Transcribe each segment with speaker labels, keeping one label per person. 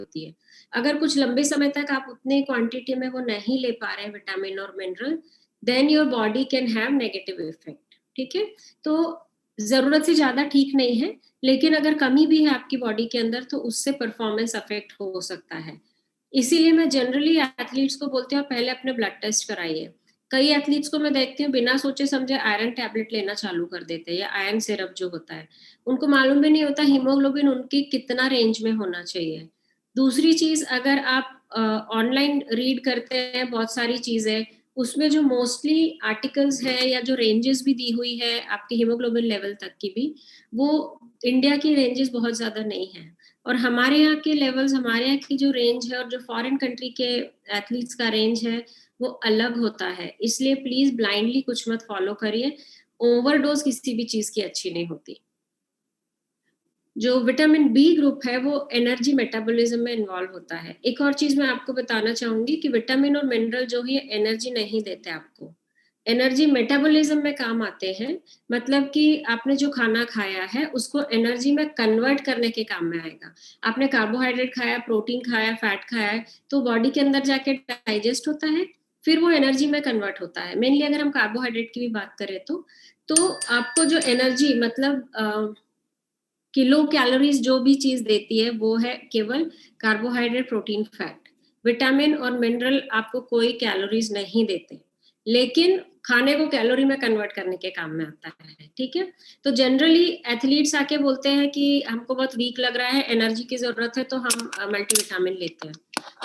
Speaker 1: होती है। अगर कुछ लंबे समय तक आप उतने क्वांटिटी में वो नहीं ले पा रहे हैं विटामिन और mineral, then your body can have negative effect. ठीक है, तो जरूरत से ज्यादा ठीक नहीं है, लेकिन अगर कमी भी है आपकी बॉडी के अंदर तो उससे परफॉर्मेंस अफेक्ट हो सकता है। इसीलिए मैं जनरली एथलीट्स को बोलती हूँ पहले अपने ब्लड टेस्ट कराइए। कई एथलीट्स को मैं देखती हूँ बिना सोचे समझे आयरन टैबलेट लेना चालू कर देते हैं, या आयरन सिरप जो होता है, उनको मालूम भी नहीं होता हीमोग्लोबिन उनकी कितना रेंज में होना चाहिए। दूसरी चीज, अगर आप ऑनलाइन रीड करते हैं बहुत सारी चीजें, उसमें जो मोस्टली आर्टिकल्स है या जो रेंजेस भी दी हुई है आपके हीमोग्लोबिन लेवल तक की भी, वो इंडिया की रेंजेस बहुत ज्यादा नहीं है, और हमारे यहाँ के लेवल्स, हमारे यहाँ की जो रेंज है और जो फॉरेन कंट्री के एथलीट्स का रेंज है वो अलग होता है। इसलिए प्लीज ब्लाइंडली कुछ मत फॉलो करिए, ओवरडोज किसी भी चीज की अच्छी नहीं होती। जो विटामिन बी ग्रुप है वो एनर्जी मेटाबॉलिज्म में इन्वॉल्व होता है। एक और चीज मैं आपको बताना चाहूंगी कि विटामिन और मिनरल जो है एनर्जी नहीं देते आपको, एनर्जी मेटाबॉलिज्म में काम आते हैं। मतलब कि आपने जो खाना खाया है उसको एनर्जी में कन्वर्ट करने के काम में आएगा। आपने कार्बोहाइड्रेट खाया, प्रोटीन खाया, फैट खाया है, तो बॉडी के अंदर जाके डाइजेस्ट होता है, फिर वो एनर्जी में कन्वर्ट होता है। मेनली अगर हम कार्बोहाइड्रेट की भी बात करें तो आपको जो एनर्जी मतलब किलो कैलोरीज जो भी चीज देती है वो है केवल कार्बोहाइड्रेट, प्रोटीन, फैट। विटामिन और मिनरल आपको कोई कैलोरीज नहीं देते, लेकिन खाने को कैलोरी में कन्वर्ट करने के काम में आता है। ठीक है, तो जनरली एथलीट्स आके बोलते हैं कि हमको बहुत वीक लग रहा है, एनर्जी की जरूरत है, तो हम मल्टीविटामिन लेते हैं।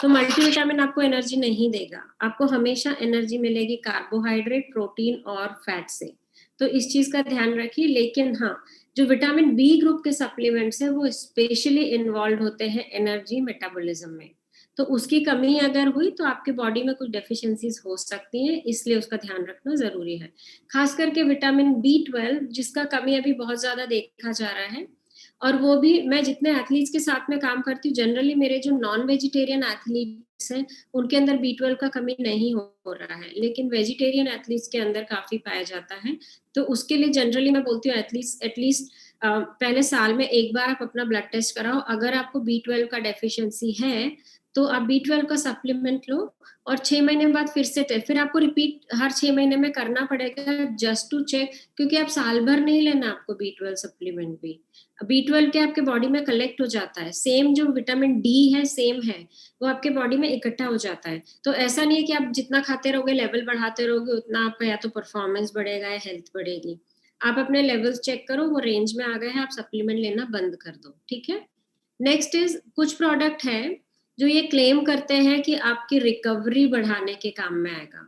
Speaker 1: तो मल्टीविटामिन आपको एनर्जी नहीं देगा, आपको हमेशा एनर्जी मिलेगी कार्बोहाइड्रेट, प्रोटीन और फैट से। तो इस चीज का ध्यान रखिए। लेकिन हाँ, जो विटामिन बी ग्रुप के सप्लीमेंट्स हैं वो स्पेशली इन्वॉल्व होते हैं एनर्जी मेटाबॉलिज्म में, तो उसकी कमी अगर हुई तो आपके बॉडी में कुछ डेफिशिएंसीज हो सकती हैं, इसलिए उसका ध्यान रखना जरूरी है। खास करके विटामिन B12 जिसका कमी अभी बहुत ज्यादा देखा जा रहा है, और वो भी मैं जितने एथलीट्स के साथ में काम करती हूँ, जनरली मेरे जो नॉन वेजिटेरियन एथलीट्स हैं उनके अंदर B12 का कमी नहीं हो रहा है, लेकिन वेजिटेरियन एथलीट्स के अंदर काफी पाया जाता है। तो उसके लिए जनरली मैं बोलती हूँ एटलीस्ट पहले साल में एक बार आप अपना ब्लड टेस्ट कराओ। अगर आपको B12 का डेफिशिएंसी है तो आप B12 का सप्लीमेंट लो, और 6 महीने बाद फिर आपको रिपीट हर 6 महीने में करना पड़ेगा जस्ट टू चेक, क्योंकि आप साल भर नहीं लेना आपको B12 सप्लीमेंट भी। B12 के आपके बॉडी में कलेक्ट हो जाता है, सेम जो विटामिन डी है सेम है, वो आपके बॉडी में इकट्ठा हो जाता है। तो ऐसा नहीं है कि आप जितना खाते रहोगे, लेवल बढ़ाते रहोगे, उतना आपका या तो परफॉर्मेंस बढ़ेगा या हेल्थ बढ़ेगी। आप अपने लेवल्स चेक करो, वो रेंज में आ गए हैं, आप सप्लीमेंट लेना बंद कर दो। ठीक है, नेक्स्ट इज कुछ प्रोडक्ट है जो ये क्लेम करते हैं कि आपकी रिकवरी बढ़ाने के काम में आएगा।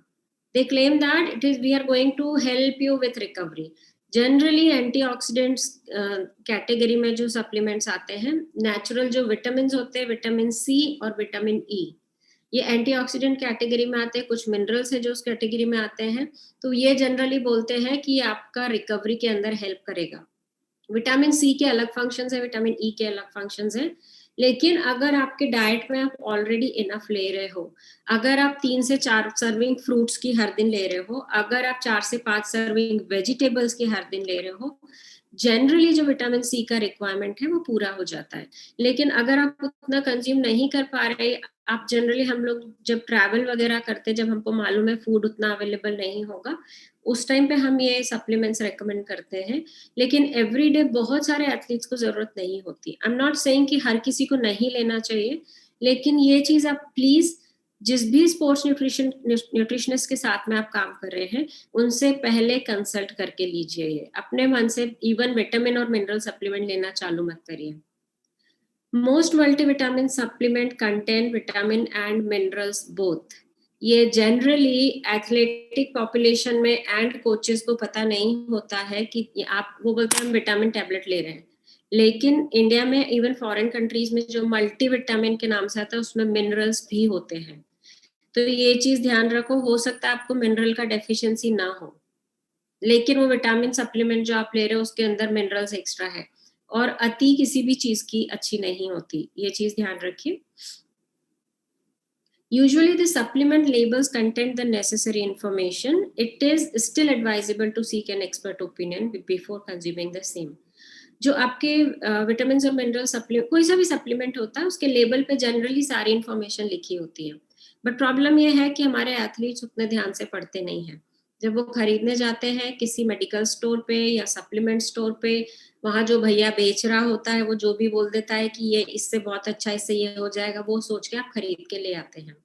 Speaker 1: They claim that it is we are going to help you with recovery. Generally antioxidants category में जो सप्लीमेंट्स आते हैं, नेचुरल जो विटामिन होते हैं, विटामिन सी और विटामिन ई, ये एंटीऑक्सीडेंट कैटेगरी में आते हैं। कुछ मिनरल्स है जो उस कैटेगरी में आते हैं, तो ये जनरली बोलते हैं कि आपका रिकवरी के अंदर हेल्प करेगा। विटामिन सी के अलग फंक्शंस है, विटामिन ई के अलग फंक्शंस है, लेकिन अगर आपके डाइट में आप ऑलरेडी इनफ ले रहे हो, अगर आप 3 से 4 सर्विंग फ्रूट्स की हर दिन ले रहे हो, अगर आप 4 से 5 सर्विंग वेजिटेबल्स की हर दिन ले रहे हो, जनरली जो विटामिन सी का रिक्वायरमेंट है वो पूरा हो जाता है। लेकिन अगर आप उतना कंज्यूम नहीं कर पा रहे, आप जनरली हम लोग जब ट्रैवल वगैरह करते, जब हमको मालूम है फूड उतना अवेलेबल नहीं होगा, उस टाइम पे हम ये सप्लीमेंट्स रेकमेंड करते हैं। लेकिन एवरीडे बहुत सारे एथलीट्स को जरूरत नहीं होती। आई एम नॉट सेइंग कि हर किसी को नहीं लेना चाहिए, लेकिन ये चीज आप प्लीज जिस भी स्पोर्ट्स न्यूट्रिशनिस्ट के साथ में आप काम कर रहे हैं उनसे पहले कंसल्ट करके लीजिए। ये अपने मन से इवन विटामिन और मिनरल सप्लीमेंट लेना चालू मत करिए। Most multivitamin supplement contain vitamin and minerals both. ये जनरली एथलेटिक पॉपुलेशन में एंड कोचेस को पता नहीं होता है कि आप, वो बोलते हैं हम विटामिन टैबलेट ले रहे हैं, लेकिन इंडिया में इवन फॉरेन कंट्रीज में जो मल्टीविटामिन के नाम से आता है उसमें मिनरल्स भी होते हैं। तो ये चीज ध्यान रखो, हो सकता है आपको मिनरल का डेफिशिएंसी ना हो, लेकिन वो विटामिन सप्लीमेंट जो आप ले रहे हो उसके अंदर मिनरल्स एक्स्ट्रा है, और अति किसी भी चीज की अच्छी नहीं होती, ये चीज ध्यान रखिए। Usually the supplement labels contain the necessary information. It is still advisable to seek an expert opinion before consuming the same. जो आपके विटामिन और मिनरल सप्लीमेंट, कोई सा भी सप्लीमेंट होता है, उसके लेबल पे जनरली सारी इंफॉर्मेशन लिखी होती है, बट प्रॉब्लम ये है कि हमारे एथलीट्स उतने ध्यान से पढ़ते नहीं हैं। जब वो खरीदने जाते हैं किसी मेडिकल स्टोर पे या सप्लीमेंट स्टोर पे, वहां जो भैया बेच रहा होता है वो जो भी बोल देता है कि ये इससे बहुत अच्छा, इससे ये हो जाएगा, वो सोच के आप खरीद के ले आते हैं।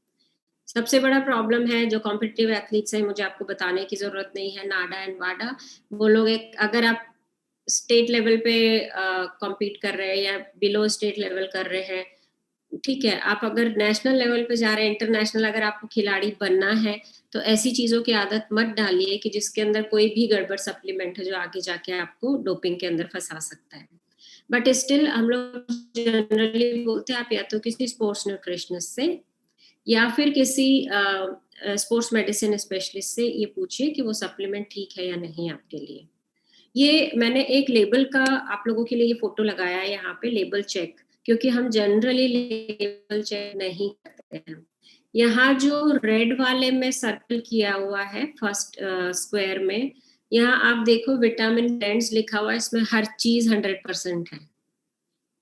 Speaker 1: सबसे बड़ा प्रॉब्लम है जो कॉम्पिटिटिव एथलीट्स हैं, मुझे आपको बताने की जरूरत नहीं है, नाडा एंड वाडा, वो लोग एक, अगर आप स्टेट लेवल पे कॉम्पीट कर रहे हैं या बिलो स्टेट लेवल कर रहे हैं, ठीक है, आप अगर नेशनल लेवल पे जा रहे हैं, इंटरनेशनल अगर आपको खिलाड़ी बनना है, तो ऐसी चीजों की आदत मत डालिए कि जिसके अंदर कोई भी गड़बड़ सप्लीमेंट है जो आगे जाके आपको डोपिंग के अंदर फंसा सकता है। बट स्टिल हम लोग जनरली बोलते हैं आप या तो किसी स्पोर्ट्स न्यूट्रिशनिस्ट से या फिर किसी स्पोर्ट्स मेडिसिन स्पेशलिस्ट से ये पूछिए कि वो सप्लीमेंट ठीक है या नहीं आपके लिए। ये मैंने एक लेबल का आप लोगों के लिए ये फोटो लगाया है यहाँ पे, लेबल चेक, क्योंकि हम जनरली लेबल चेक नहीं करते हैं। यहाँ जो रेड वाले में सर्कल किया हुआ है फर्स्ट स्क्वायर में, यहाँ आप देखो विटामिन ब्लेंड्स लिखा हुआ है, इसमें हर चीज 100% है।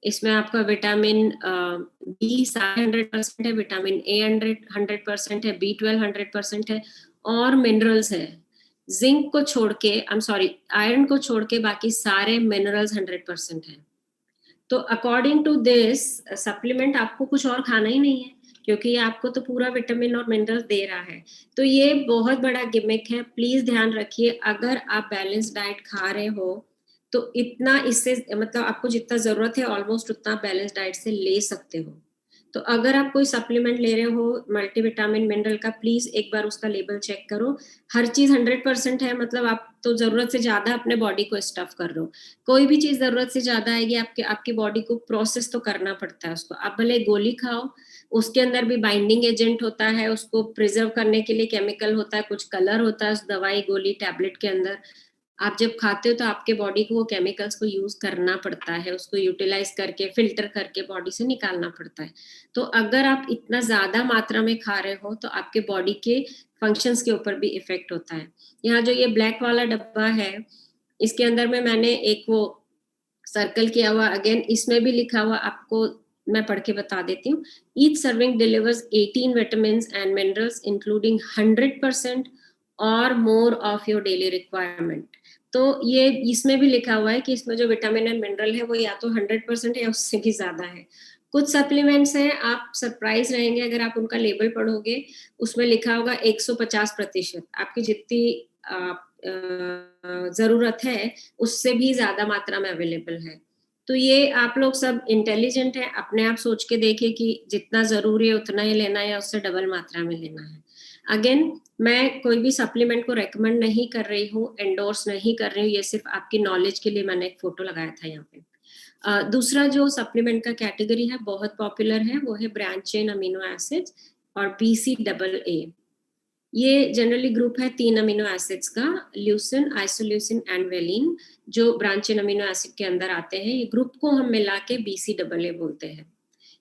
Speaker 1: इसमें आपका विटामिन बी 100% है, विटामिन ए 100% है, B12 100% है, और मिनरल्स है। जिंक को छोड़ के, आई एम सॉरी, आयरन को छोड़ के बाकी सारे मिनरल्स 100% है। तो अकॉर्डिंग टू दिस सप्लीमेंट आपको कुछ और खाना ही नहीं है, क्योंकि ये आपको तो पूरा विटामिन और मिनरल दे रहा है। तो ये बहुत बड़ा गिमिक है, प्लीज ध्यान रखिए। अगर आप बैलेंस डाइट खा रहे हो तो इतना इससे, मतलब आपको जितना जरूरत है ऑलमोस्ट उतना बैलेंस डाइट से ले सकते हो। तो अगर आप कोई सप्लीमेंट ले रहे हो मल्टीविटामिन मिनरल का, प्लीज एक बार उसका लेबल चेक करो। हर चीज 100% है, मतलब आप तो जरूरत से ज्यादा अपने बॉडी को स्टफ कर रहे हो। कोई भी चीज जरूरत से ज्यादा आएगी, आपकी बॉडी को प्रोसेस तो करना पड़ता है उसको। आप भले गोली खाओ, उसके अंदर भी बाइंडिंग एजेंट होता है, उसको प्रिजर्व करने के लिए केमिकल होता है, कुछ कलर होता है उस दवाई गोली टैबलेट के अंदर। आप जब खाते हो तो आपके बॉडी को वो केमिकल्स को यूज करना पड़ता है, उसको यूटिलाइज करके फिल्टर करके बॉडी से निकालना पड़ता है। तो अगर आप इतना ज्यादा मात्रा में खा रहे हो तो आपके बॉडी के फंक्शंस के ऊपर भी इफेक्ट होता है। यहाँ जो ये ब्लैक वाला डब्बा है, इसके अंदर में मैंने एक वो सर्कल किया हुआ, अगेन इसमें भी लिखा हुआ, आपको मैं पढ़ के बता देती हूँ। Each serving delivers 18 vitamin and minerals including 100% और more of your daily requirement. तो ये इसमें भी लिखा हुआ है कि इसमें जो विटामिन एंड मिनरल है वो या तो 100% है या उससे भी ज्यादा है। कुछ सप्लीमेंट्स हैं, आप सरप्राइज रहेंगे अगर आप उनका लेबल पढ़ोगे, उसमें लिखा होगा 150%, आपकी जितनी जरूरत है उससे भी ज्यादा मात्रा में अवेलेबल है। तो ये आप लोग सब इंटेलिजेंट हैं, अपने आप सोच के देखिए कि जितना जरूरी है उतना ही लेना है या उससे डबल मात्रा में लेना है। अगेन मैं कोई भी सप्लीमेंट को रेकमेंड नहीं कर रही हूँ, एंडोर्स नहीं कर रही हूँ, ये सिर्फ आपकी नॉलेज के लिए मैंने एक फोटो लगाया था यहाँ पे। दूसरा जो सप्लीमेंट का कैटेगरी है बहुत पॉपुलर है, वो है ब्रांच चेन अमीनो एसिड्स और BCAA। ये जनरली ग्रुप है 3 अमीनो एसिड्स का, ल्यूसिन, आइसोल्यूसिन एंड वेलिन, जो ब्रांच चेन अमीनो एसिड के अंदर आते हैं। ये ग्रुप को हम मिला के BCAA बोलते हैं।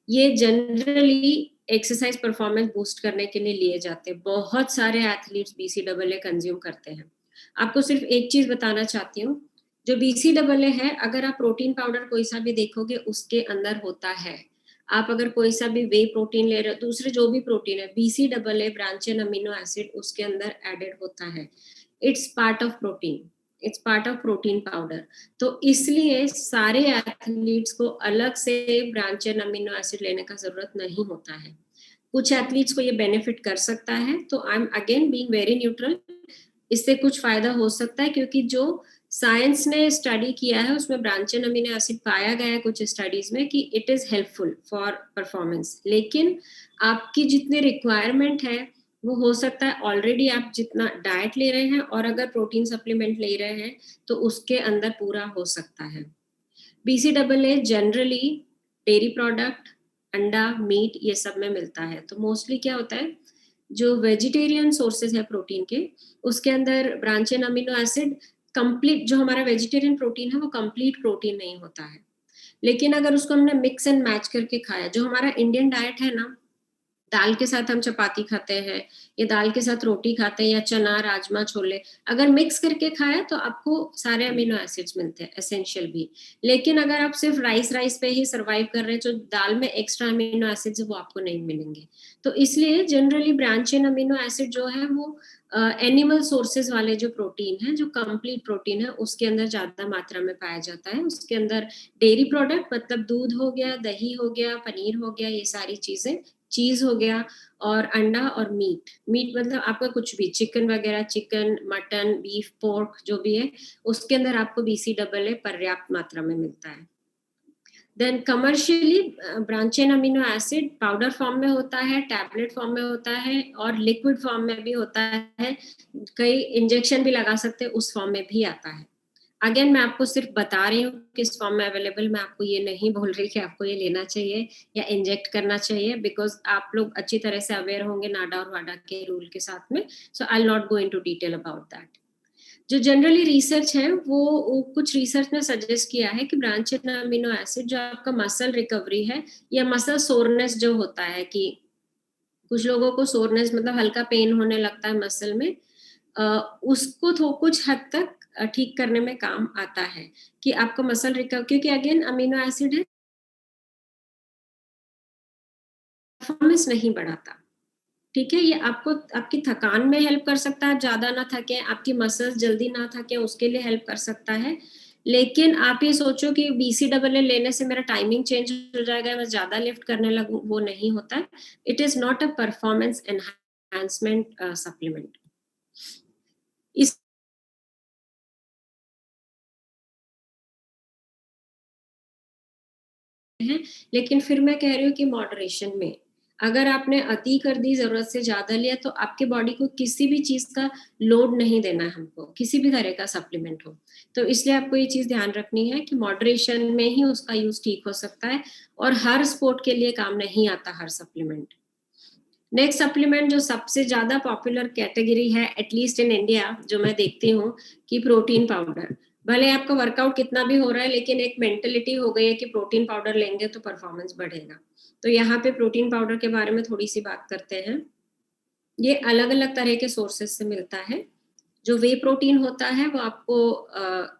Speaker 1: ये जनरली एक्सरसाइज परफॉर्मेंस बूस्ट करने के लिए लिए जाते हैं। बहुत सारे एथलीट्स BCAA कंज्यूम करते हैं। आपको सिर्फ एक चीज बताना चाहती हूँ, जो BCAA है, अगर आप प्रोटीन पाउडर कोई सा भी देखोगे उसके अंदर होता है। आप अगर कोई सा भी वे प्रोटीन ले रहे हो, दूसरे जो भी प्रोटीन है, BCAA branch chain amino acid उसके अंदर एडेड होता है। It's part of protein, it's part of protein powder. तो इसलिए सारे एथलीट्स को अलग से ब्रांच चेन अमीनो एसिड लेने का जरूरत नहीं होता है। कुछ एथलीट्स को ये बेनिफिट कर सकता है, तो I am again being very neutral. इससे कुछ फायदा हो सकता है क्योंकि जो साइंस ने स्टडी किया है उसमें ब्रांच चेन अमीनो एसिड पाया गया है कुछ स्टडीज में कि it is helpful for performance. लेकिन आपकी जितनी रिक्वायरमेंट है वो हो सकता है ऑलरेडी आप जितना डाइट ले रहे हैं और अगर प्रोटीन सप्लीमेंट ले रहे हैं तो उसके अंदर पूरा हो सकता है। BCAA जनरली डेयरी प्रोडक्ट, अंडा, मीट, ये सब में मिलता है। तो मोस्टली क्या होता है, जो वेजिटेरियन सोर्सेज है प्रोटीन के, उसके अंदर branch chain amino acid complete, जो हमारा वेजिटेरियन प्रोटीन है वो कंप्लीट प्रोटीन नहीं होता है। लेकिन अगर उसको हमने मिक्स एंड मैच करके खाया, जो हमारा इंडियन डाइट है ना, दाल के साथ हम चपाती खाते हैं या दाल के साथ रोटी खाते हैं या चना राजमा छोले, अगर मिक्स करके खाया तो आपको सारे अमीनो एसिड्स मिलते हैं, एसेंशियल भी। लेकिन अगर आप सिर्फ राइस राइस पे ही सरवाइव कर रहे हैं, जो दाल में एक्स्ट्रा अमीनो एसिड्स है वो आपको नहीं मिलेंगे। तो इसलिए generally branch chain amino acid जो है वो एनिमल सोर्सेज वाले जो प्रोटीन है, जो कंप्लीट प्रोटीन है, उसके अंदर ज्यादा मात्रा में पाया जाता है। उसके अंदर डेयरी प्रोडक्ट मतलब दूध हो गया, दही हो गया, पनीर हो गया, ये सारी चीजें, चीज हो गया, और अंडा और मीट। मीट मतलब आपका कुछ भी, चिकन वगैरह, चिकन, मटन, बीफ, पोर्क जो भी है, उसके अंदर आपको BCAA पर्याप्त मात्रा में मिलता है। Then commercially branch chain amino acid powder form में होता है, टैबलेट फॉर्म में होता है, और लिक्विड फॉर्म में भी होता है। कई इंजेक्शन भी लगा सकते हैं, उस फॉर्म में भी आता है। अगेन मैं आपको सिर्फ बता रही हूँ किस फॉर्म में अवेलेबल, मैं आपको ये नहीं बोल रही कि आपको ये लेना चाहिए या इंजेक्ट करना चाहिए, बिकॉज आप लोग अच्छी तरह से अवेयर होंगे नाडा और वाडा के रूल के साथ में। So I will not go into detail about that. जो जनरली रिसर्च है वो कुछ रिसर्च ने सजेस्ट किया है कि ब्रांच चेन अमीनो एसिड जो आपका मसल रिकवरी है या मसल सोरनेस जो होता है, कि कुछ लोगों को सोरनेस मतलब हल्का पेन होने लगता है मसल में, उसको तो कुछ हद तक ठीक करने में काम आता है, कि आपको मसल रिकवर, क्योंकि अगेन अमीनो एसिड है, परफॉर्मेंस नहीं बढ़ाता। ठीक है, ये आपको आपकी थकान में हेल्प कर सकता है, आप ज्यादा ना थके, आपकी मसल्स जल्दी ना थके, उसके लिए हेल्प कर सकता है। लेकिन आप ये सोचो कि BCAA लेने से मेरा टाइमिंग चेंज हो जाएगा, मैं ज्यादा लिफ्ट करने लगूं, वो नहीं होता है। It is not a performance enhancement supplement. इस है, लेकिन फिर मैं कह रही हूँ कि मॉडरेशन में। अगर आपने अति कर दी, जरूरत से ज्यादा लिया, तो आपके बॉडी को किसी भी चीज का लोड नहीं देना है हमको, किसी भी तरह का सप्लीमेंट हो। तो इसलिए आपको ये चीज ध्यान रखनी है कि मॉडरेशन में ही उसका यूज ठीक हो सकता है, और हर स्पोर्ट के लिए काम नहीं आता हर सप्लीमेंट। नेक्स्ट सप्लीमेंट जो सबसे ज्यादा पॉपुलर कैटेगरी है, एटलीस्ट इन इंडिया, जो मैं देखती हूँ, कि प्रोटीन पाउडर। भले आपका वर्कआउट कितना भी हो रहा है, लेकिन एक मेंटेलिटी हो गई है कि प्रोटीन पाउडर लेंगे तो परफॉर्मेंस बढ़ेगा। तो यहाँ पे प्रोटीन पाउडर के बारे में थोड़ी सी बात करते हैं। ये अलग अलग तरह के सोर्सेस से मिलता है। जो वे प्रोटीन होता है वो आपको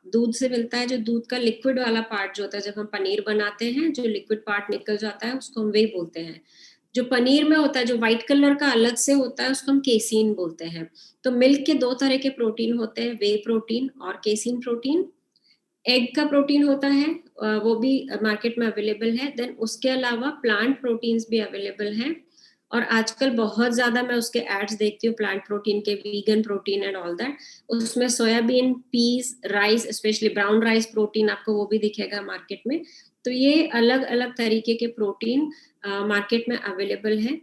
Speaker 1: दूध से मिलता है। जो दूध का लिक्विड वाला पार्ट जो होता है, जब हम पनीर बनाते हैं, जो लिक्विड पार्ट निकल जाता है, उसको हम वे बोलते हैं। जो पनीर में होता है, जो व्हाइट कलर का अलग से होता है, उसको हम केसीन बोलते हैं। तो मिल्क के दो तरह के प्रोटीन होते हैं, वे प्रोटीन और केसीन प्रोटीन। एग का प्रोटीन होता है, वो भी मार्केट में अवेलेबल है। देन उसके अलावा प्लांट प्रोटीन्स भी अवेलेबल हैं, और आजकल बहुत ज्यादा मैं उसके एड्स देखती हूँ प्लांट प्रोटीन के, vegan protein and all that. उसमें soybean, peas, rice, especially brown rice protein, आपको वो भी दिखेगा मार्केट में। तो ये अलग अलग तरीके के प्रोटीन मार्केट में अवेलेबल है।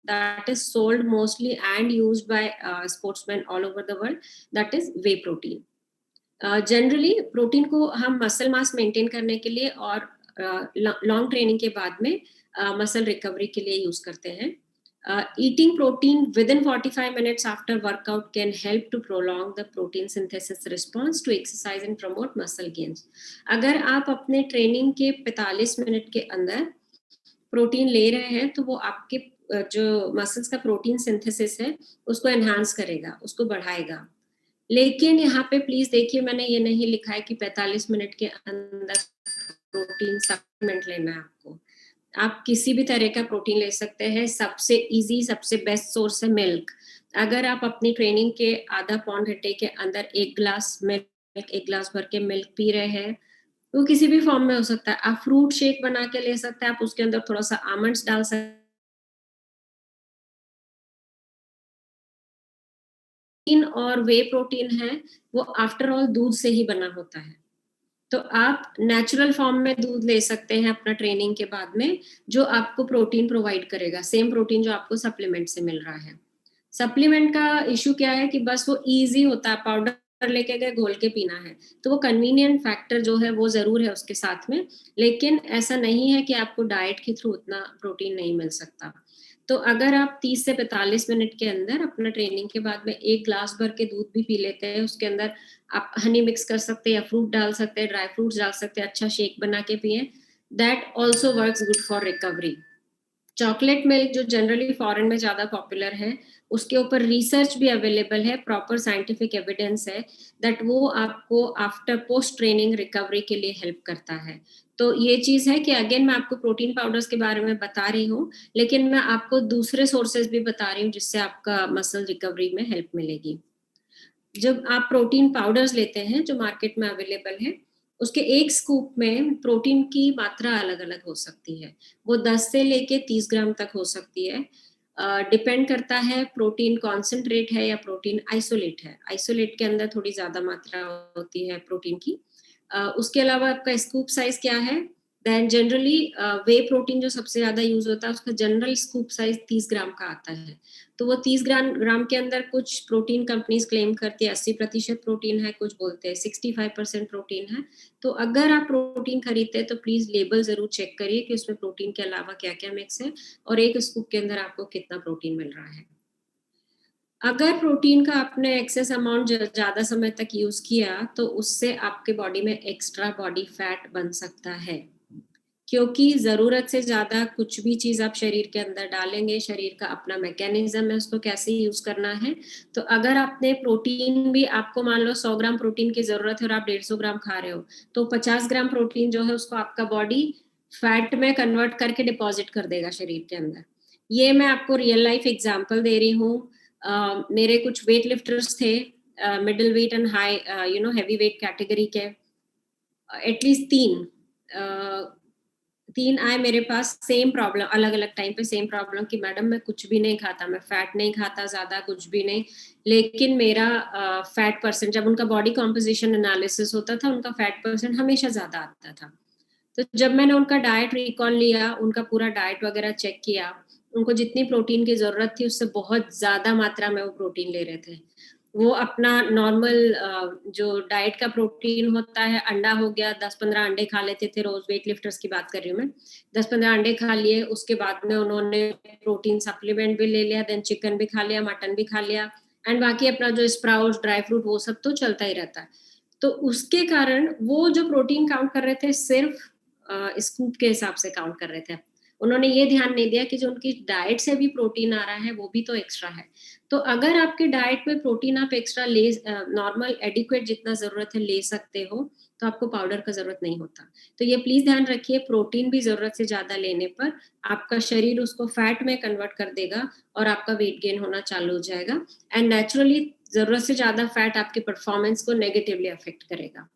Speaker 1: that is sold mostly and used by sportsmen all over the world, that is whey protein. Generally protein को हम मसल मास मेंटेन करने के लिए और लॉन्ग ट्रेनिंग के बाद में मसल रिकवरी के लिए यूज करते हैं। Eating protein within 45 minutes after workout can help to prolong the protein synthesis response to exercise and promote muscle gains. अगर आप अपने ट्रेनिंग के 45 मिनट के अंदर प्रोटीन ले रहे हैं, तो वो आपके जो मसल्स का प्रोटीन सिंथेसिस है उसको एनहांस करेगा, उसको बढ़ाएगा। लेकिन यहाँ पे प्लीज देखिए, मैंने ये नहीं लिखा है कि 45 मिनट के अंदर प्रोटीन सप्लीमेंट लेना है आपको। आप किसी भी तरह का प्रोटीन ले सकते हैं। सबसे इजी, सबसे बेस्ट सोर्स है मिल्क। अगर आप अपनी ट्रेनिंग के आधा पौन घंटे के अंदर 1 ग्लास मिल्क, 1 ग्लास भर के मिल्क पी रहे हैं, वो किसी भी फॉर्म में हो सकता है। आप फ्रूट शेक बना के ले सकते हैं, आप उसके अंदर थोड़ा सा आमंड्स डाल सकते हैं। और वे प्रोटीन है वो आफ्टर ऑल दूध से ही बना होता है। तो आप नेचुरल फॉर्म में दूध ले सकते हैं अपना ट्रेनिंग के बाद में, जो आपको प्रोटीन प्रोवाइड करेगा, सेम प्रोटीन जो आपको सप्लीमेंट से मिल रहा है। सप्लीमेंट का इशू क्या है कि बस वो इजी होता है, पाउडर लेके गए, घोल के पीना है। तो वो कन्वीनियंट फैक्टर जो है वो जरूर है उसके साथ में, लेकिन ऐसा नहीं है कि आपको डाइट के थ्रू उतना प्रोटीन नहीं मिल सकता। तो अगर आप 30 से 45 मिनट के अंदर अपना ट्रेनिंग के बाद में 1 ग्लास भर के दूध भी पी लेते हैं, उसके अंदर आप हनी मिक्स कर सकते हैं या फ्रूट डाल सकते हैं, ड्राई फ्रूट्स डाल सकते हैं, अच्छा शेक बना के पिए, that also works good for recovery. Chocolate milk जो जनरली फॉरेन में ज्यादा पॉपुलर है, उसके ऊपर रिसर्च भी अवेलेबल है, प्रॉपर साइंटिफिक एविडेंस है दैट वो आपको आफ्टर पोस्ट ट्रेनिंग रिकवरी के लिए हेल्प करता है। तो ये चीज है कि अगेन मैं आपको प्रोटीन पाउडर्स के बारे में बता रही हूँ, लेकिन मैं आपको दूसरे सोर्सेज भी बता रही हूँ जिससे आपका मसल रिकवरी में हेल्प मिलेगी। जब आप प्रोटीन पाउडर्स लेते हैं जो मार्केट में अवेलेबल है, उसके एक स्कूप में प्रोटीन की मात्रा अलग अलग हो सकती है, वो 10 से लेके 30 ग्राम तक हो सकती है। डिपेंड करता है प्रोटीन कॉन्सेंट्रेट है या प्रोटीन आइसोलेट है। आइसोलेट के अंदर थोड़ी ज्यादा मात्रा होती है प्रोटीन की। उसके अलावा आपका स्कूप साइज क्या है, देन जनरली वे प्रोटीन जो सबसे ज्यादा यूज होता है उसका जनरल स्कूप साइज 30 ग्राम का आता है। तो वो 30 ग्राम के अंदर कुछ प्रोटीन कंपनीज क्लेम करती है 80% प्रोटीन है, कुछ बोलते हैं 65% प्रोटीन है। तो अगर आप प्रोटीन खरीदते हैं तो प्लीज लेबल जरूर चेक करिए कि उसमें प्रोटीन के अलावा क्या क्या मिक्स है और एक स्कूप के अंदर आपको कितना प्रोटीन मिल रहा है। अगर प्रोटीन का आपने एक्सेस अमाउंट ज्यादा समय तक यूज किया तो उससे आपके बॉडी में एक्स्ट्रा बॉडी फैट बन सकता है, क्योंकि जरूरत से ज्यादा कुछ भी चीज आप शरीर के अंदर डालेंगे, शरीर का अपना मैकेनिज्म है उसको कैसे यूज करना है। तो अगर आपने प्रोटीन भी, आपको मान लो 100 ग्राम प्रोटीन की जरूरत है और आप 150 ग्राम खा रहे हो, तो 50 ग्राम प्रोटीन जो है उसको आपका बॉडी फैट में कन्वर्ट करके डिपॉजिट कर देगा शरीर के अंदर। ये मैं आपको रियल लाइफ एग्जाम्पल दे रही हूँ। मेरे कुछ वेट लिफ्टर्स थे, middle weight and high heavy weight category के, एटलीस्ट तीन आए मेरे पास सेम प्रॉब्लम, अलग अलग टाइम पे सेम प्रॉब्लम कि मैडम मैं कुछ भी नहीं खाता, मैं फैट नहीं खाता ज्यादा, कुछ भी नहीं, लेकिन मेरा फैट परसेंट, जब उनका बॉडी कॉम्पोजिशन एनालिसिस होता था उनका फैट परसेंट हमेशा ज्यादा आता था। तो जब मैंने उनका डाइट रिकॉल लिया, उनका पूरा डाइट वगैरह चेक किया, उनको जितनी प्रोटीन की जरूरत थी उससे बहुत ज्यादा मात्रा में वो प्रोटीन ले रहे थे। वो अपना नॉर्मल जो डाइट का प्रोटीन होता है, अंडा हो गया, 10-15 अंडे खा लेते थे रोज, वेट लिफ्टर्स की बात कर रही हूँ मैं, 10-15 अंडे खा लिए, उसके बाद में उन्होंने प्रोटीन सप्लीमेंट भी ले लिया, देन चिकन भी खा लिया, मटन भी खा लिया, एंड बाकी अपना जो स्प्राउट्स, ड्राई फ्रूट, वो सब तो चलता ही रहता है। तो उसके कारण वो जो प्रोटीन काउंट कर रहे थे सिर्फ स्कूप के हिसाब से काउंट कर रहे थे, उन्होंने ये ध्यान नहीं दिया कि जो उनकी डाइट से भी प्रोटीन आ रहा है वो भी तो एक्स्ट्रा है। तो अगर आपके डाइट में प्रोटीन आप एक्स्ट्रा ले, नॉर्मल एडिक्वेट जितना जरूरत है ले सकते हो, तो आपको पाउडर का जरूरत नहीं होता। तो ये प्लीज ध्यान रखिए, प्रोटीन भी जरूरत से ज्यादा लेने पर आपका शरीर उसको फैट में कन्वर्ट कर देगा और आपका वेट गेन होना चालू हो जाएगा, एंड नेचुरली जरूरत से ज्यादा फैट आपकी परफॉर्मेंस को नेगेटिवली अफेक्ट करेगा।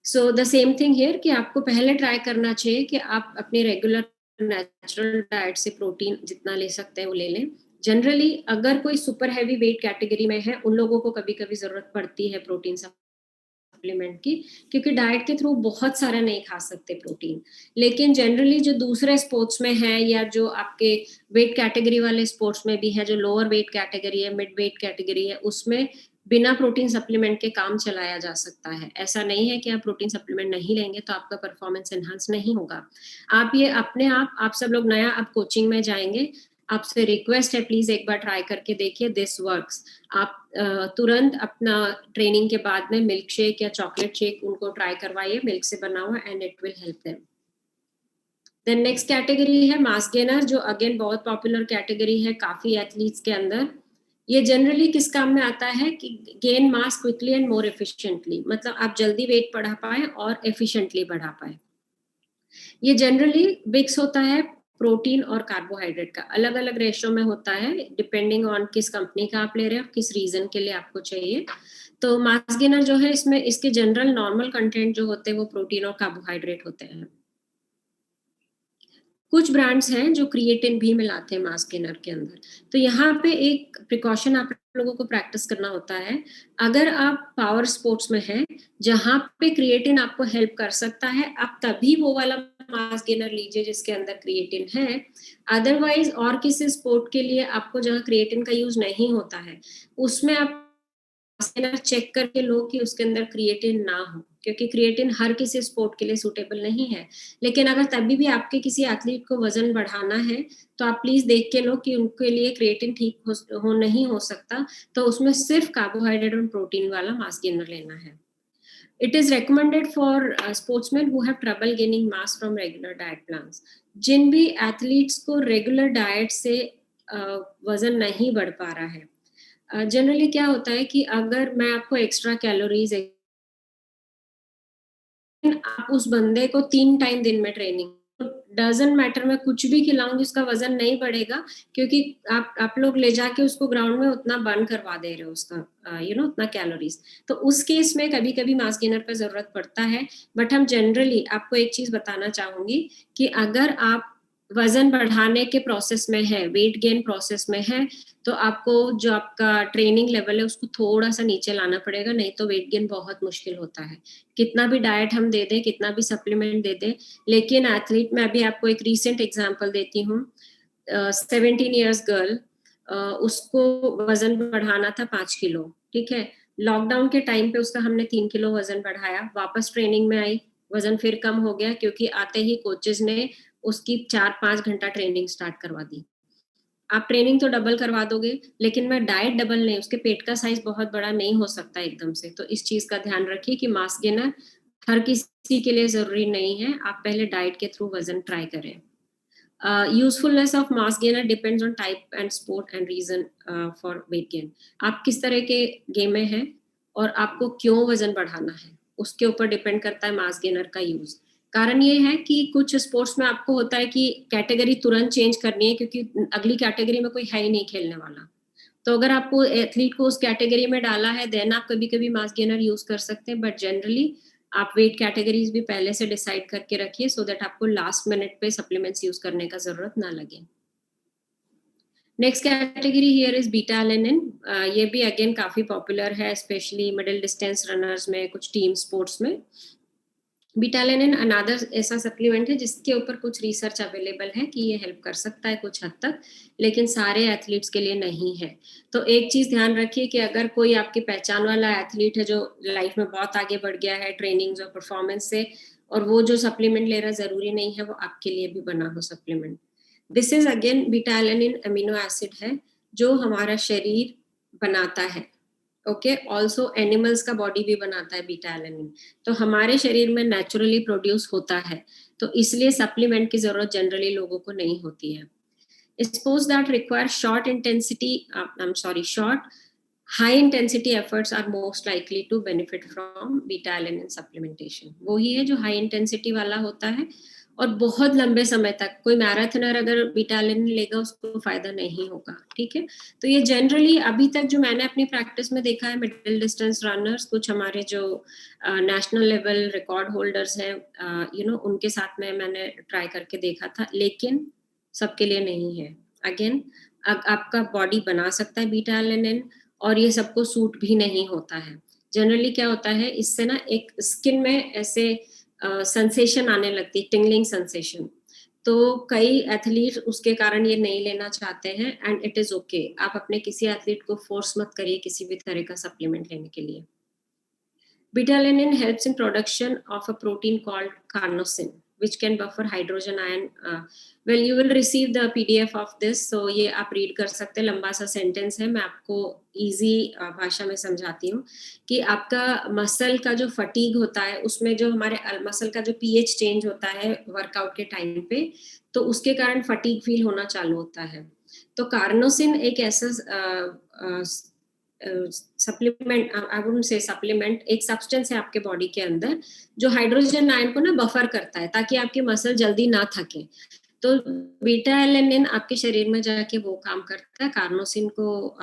Speaker 1: So the same thing here कि आपको पहले ट्राई करना चाहिए कि आप अपनी रेगुलर नेचुरल डाइट से प्रोटीन जितना ले सकते हैं वो ले लें। जनरली अगर कोई सुपर हैवी वेट कैटेगरी में है उन लोगों को कभी कभी जरूरत पड़ती है प्रोटीन सप्लीमेंट की, क्योंकि डाइट के थ्रू बहुत सारा नहीं खा सकते प्रोटीन। लेकिन जनरली जो दूसरे स्पोर्ट्स में है या जो आपके वेट कैटेगरी वाले स्पोर्ट्स में भी है, जो लोअर वेट कैटेगरी है, मिड वेट कैटेगरी है, उसमें बिना प्रोटीन सप्लीमेंट के काम चलाया जा सकता है। ऐसा नहीं है कि आप प्रोटीन सप्लीमेंट नहीं लेंगे तो आपका परफॉर्मेंस एनहांस नहीं होगा। आप ये अपने आप सब लोग नया आप कोचिंग में जाएंगे, आपसे रिक्वेस्ट है प्लीज एक बार ट्राई करके देखिए, दिस वर्क्स। आप तुरंत अपना ट्रेनिंग के बाद में मिल्क शेक या चॉकलेट शेक उनको ट्राई करवाइए, मिल्क से बना हुआ, and it will help them. Then next category है मास गेनर, जो अगेन बहुत पॉपुलर कैटेगरी है काफी एथलीट्स के अंदर। ये जनरली किस काम में आता है कि gain mass quickly and more efficiently, मतलब आप जल्दी वेट बढ़ा पाए और एफिशिएंटली बढ़ा पाए। ये जनरली मिक्स होता है प्रोटीन और कार्बोहाइड्रेट का, अलग अलग रेशो में होता है डिपेंडिंग ऑन किस कंपनी का आप ले रहे हो, किस रीजन के लिए आपको चाहिए। तो मास गेनर जो है इसमें इसके जनरल नॉर्मल कंटेंट जो होते हैं वो प्रोटीन और कार्बोहाइड्रेट होते हैं। कुछ ब्रांड्स हैं जो क्रिएटिन भी मिलाते हैं मास गेनर के अंदर। तो यहाँ पे एक प्रिकॉशन आप लोगों को प्रैक्टिस करना होता है। अगर आप पावर स्पोर्ट्स में हैं जहाँ पे क्रिएटिन आपको हेल्प कर सकता है, आप तभी वो वाला मास गेनर लीजिए जिसके अंदर क्रिएटिन है। अदरवाइज और किसी स्पोर्ट के लिए आपको जहाँ क्रिएटिन का यूज नहीं होता है उसमें आप चेक करके लो कि उसके अंदर क्रिएटिन ना हो, क्योंकि क्रिएटिन हर किसी स्पोर्ट के लिए सूटेबल नहीं है। लेकिन अगर तभी भी आपके किसी एथलीट को वजन बढ़ाना है, तो आप प्लीज देख के लो कि उनके लिए क्रिएटिन ठीक हो नहीं हो सकता, तो उसमें सिर्फ कार्बोहाइड्रेट और प्रोटीन वाला मास गेनर लेना है। It is recommended for sportsmen who have trouble gaining mass from regular diet plans. जिन भी एथलीट्स को रेगुलर डाइट से वजन नहीं बढ़ पा रहा है, जनरली क्या होता है कि अगर मैं आपको एक्स्ट्रा कैलोरीज, आप उस बंदे को 3 टाइम दिन में ट्रेनिंग, डजंट मैटर मैं कुछ भी खिलाऊंगी उसका वजन नहीं बढ़ेगा, क्योंकि आप लोग ले जाके उसको ग्राउंड में उतना बर्न करवा दे रहे हो उसका उतना कैलोरीज। तो उस केस में कभी कभी मास गेनर का जरूरत पड़ता है। बट हम जनरली आपको एक चीज बताना चाहूंगी कि अगर आप वजन बढ़ाने के प्रोसेस में है, वेट गेन प्रोसेस में है, तो आपको जो आपका ट्रेनिंग लेवल है उसको थोड़ा सा नीचे लाना पड़ेगा, नहीं तो वेट गेन बहुत मुश्किल होता है। कितना भी डाइट हम दे दें, कितना भी सप्लीमेंट दे दें, लेकिन एथलीट में अभी आपको एक रीसेंट एग्जांपल देती हूँ। 17 ईयर्स गर्ल, उसको वजन बढ़ाना था 5 किलो, ठीक है। लॉकडाउन के टाइम पे उसका हमने 3 किलो वजन बढ़ाया, वापस ट्रेनिंग में आई, वजन फिर कम हो गया, क्योंकि आते ही कोचेस ने उसकी 4-5 घंटा ट्रेनिंग स्टार्ट करवा दी। आप ट्रेनिंग तो डबल करवा दोगे, लेकिन मैं डाइट डबल नहीं, उसके पेट का साइज बहुत बड़ा नहीं हो सकता एकदम से। तो इस चीज का ध्यान रखिए कि मास गेनर हर किसी के लिए जरूरी नहीं है, आप पहले डाइट के थ्रू वजन ट्राई करें। Usefulness of mass gainer depends on type and sport and reason for weight gain. आप किस तरह के गेम में हैं और आपको क्यों वजन बढ़ाना है, उसके ऊपर डिपेंड करता है मास गेनर का यूज। कारण ये है कि कुछ स्पोर्ट्स में आपको होता है कि कैटेगरी तुरंत चेंज करनी है, क्योंकि अगली कैटेगरी में कोई है ही नहीं खेलने वाला। तो अगर आपको एथलीट को उस कैटेगरी में डाला है, देन आप कभी कभी मास गेनर यूज कर सकते हैं। बट जनरली आप वेट कैटेगरीज भी पहले से डिसाइड करके रखिए, सो दैट आपको लास्ट मिनट पे सप्लीमेंट्स यूज करने का जरूरत ना लगे। Next category here is beta alanine. ये भी अगेन काफी पॉपुलर है, स्पेशली मिडिल डिस्टेंस रनर्स में, कुछ टीम स्पोर्ट्स में। बीटा एलेनिन अनादर ऐसा सप्लीमेंट है जिसके ऊपर कुछ रिसर्च अवेलेबल है कि ये हेल्प कर सकता है कुछ हद तक, लेकिन सारे एथलीट्स के लिए नहीं है। तो एक चीज ध्यान रखिए कि अगर कोई आपकी पहचान वाला एथलीट है जो लाइफ में बहुत आगे बढ़ गया है ट्रेनिंग और परफॉर्मेंस से, और वो जो सप्लीमेंट ले रहा जरूरी नहीं है वो आपके लिए भी बना हो supplement. This is again beta alanine amino acid है जो हमारा शरीर बनाता है। ओके, ऑल्सो एनिमल्स का बॉडी भी बनाता है बीटा एलेनिन, तो हमारे शरीर में नेचुरली प्रोड्यूस होता है, तो इसलिए सप्लीमेंट की जरूरत जनरली लोगों को नहीं होती है। Sports that require short high intensity efforts are most likely to benefit from beta alanine supplementation। वो ही है जो हाई इंटेंसिटी वाला होता है, और बहुत लंबे समय तक कोई मैराथनर अगर बीटा एलेनिन लेगा उसको फायदा नहीं होगा, ठीक है। तो ये जनरली अभी तक जो मैंने अपनी प्रैक्टिस में देखा है, मिडिल डिस्टेंस रनर्स, कुछ हमारे जो नेशनल लेवल रिकॉर्ड होल्डर्स हैं, उनके साथ में मैंने ट्राई करके देखा था, लेकिन सबके लिए नहीं है। अगेन आपका बॉडी बना सकता है बीटा एलेनिन, और ये सबको सूट भी नहीं होता है। जनरली क्या होता है, इससे ना एक स्किन में ऐसे सेंसेशन आने लगती है, टिंगलिंग सेंसेशन। तो कई एथलीट उसके कारण ये नहीं लेना चाहते हैं, एंड इट इज ओके। आप अपने किसी एथलीट को फोर्स मत करिए किसी भी तरह का सप्लीमेंट लेने के लिए। Beta alanine helps in production of a protein called carnosin, which can buffer hydrogen ion. Well, you will receive the PDF of this, so ये आप read कर सकते हैं। लंबा सा सेंटेंस है, मैं आपको easy भाषा में समझाती हूँ कि आपका मसल का जो फटीग होता है, उसमें जो हमारे मसल का जो pH चेंज होता है वर्कआउट के टाइम पे, तो उसके कारण फटीग फील होना चालू होता है। तो कार्नोसिन एक ऐसा supplement, I wouldn't say supplement, एक सब्सटेंस है आपके बॉडी के अंदर जो हाइड्रोजन आयन को ना बफर करता है ताकि आपके मसल जल्दी ना थके। तो बीटा एलेनिन आपके शरीर में जाके वो काम करता है, कार्नोसिन को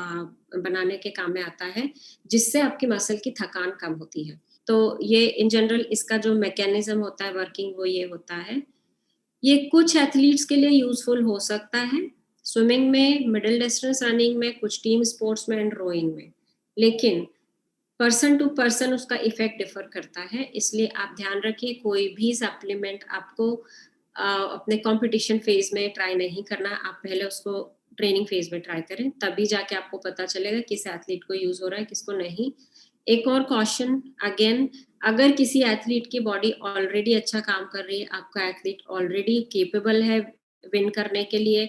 Speaker 1: बनाने के काम में आता है, जिससे आपकी मसल की थकान कम होती है। तो ये इन जनरल इसका जो मैकेनिज्म होता है वर्किंग, वो ये होता है। ये कुछ एथलीट्स के लिए यूजफुल हो सकता है, स्विमिंग में, मिडिल डिस्टेंस रनिंग में, कुछ टीम स्पोर्ट्स में एंड रोइंग में, लेकिन पर्सन टू पर्सन उसका इफेक्ट डिफर करता है। इसलिए आप ध्यान रखिए कोई भी सप्लीमेंट आपको अपने कंपटीशन फेज में ट्राई नहीं करना। आप पहले उसको ट्रेनिंग फेज में ट्राई करें, तभी जाके आपको पता चलेगा किस एथलीट को यूज हो रहा है, किसको नहीं। एक और कॉशन अगेन, अगर किसी एथलीट की बॉडी ऑलरेडी अच्छा काम कर रही है, आपका एथलीट ऑलरेडी केपेबल है विन करने के लिए,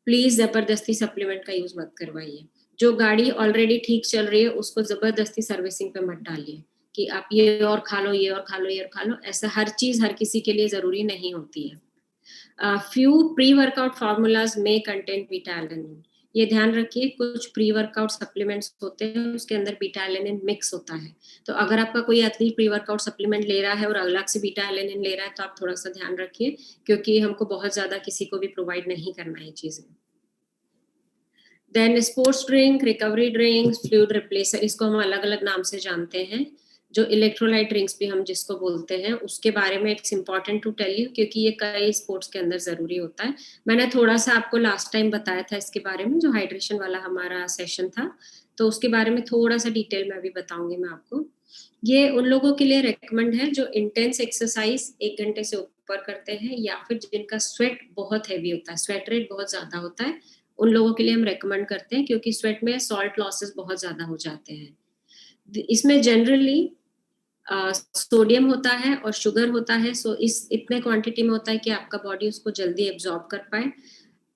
Speaker 1: प्लीज जबरदस्ती सप्लीमेंट का यूज मत करवाइए। जो गाड़ी ऑलरेडी ठीक चल रही है उसको जबरदस्ती सर्विसिंग पे मत डालिए कि आप ये और खा लो, ये और खा लो, ये और खा लो। ऐसा हर चीज हर किसी के लिए जरूरी नहीं होती है। फ्यू प्री वर्कआउट फार्मूलाज में कंटेंट बीटा एलेनिन, ये ध्यान रखिए। कुछ प्री वर्कआउट सप्लीमेंट्स होते हैं उसके अंदर बीटा एलेनिन मिक्स होता है, तो अगर आपका कोई एथलीट प्री वर्कआउट सप्लीमेंट ले रहा है और अलग से बीटा एलेनिन ले रहा है तो आप थोड़ा सा ध्यान रखिए, क्योंकि हमको बहुत ज्यादा किसी को भी प्रोवाइड नहीं करना है चीजें। Then sports drink, recovery drink, fluid replacer, इसको हम अलग अलग नाम से जानते हैं। जो इलेक्ट्रोलाइट ड्रिंक्स भी हम जिसको बोलते हैं, उसके बारे में it's important to tell you, क्योंकि ये कई स्पोर्ट्स के अंदर जरूरी होता है। मैंने थोड़ा सा आपको लास्ट टाइम बताया था इसके बारे में, जो हाइड्रेशन वाला हमारा सेशन था, तो उसके बारे में थोड़ा सा डिटेल में अभी बताऊंगी मैं आपको। ये उन लोगों के लिए रेकमेंड है जो इंटेंस एक्सरसाइज 1 घंटे से ऊपर करते हैं, या फिर जिनका स्वेट बहुत हैवी होता है, स्वेट रेट बहुत ज्यादा होता है, उन लोगों के लिए हम रेकमेंड करते हैं, क्योंकि स्वेट में सॉल्ट लॉसेस बहुत ज्यादा हो जाते हैं। इसमें जनरली सोडियम होता है और शुगर होता है, सो इस इतने क्वांटिटी में होता है कि आपका बॉडी उसको जल्दी एब्जॉर्ब कर पाए।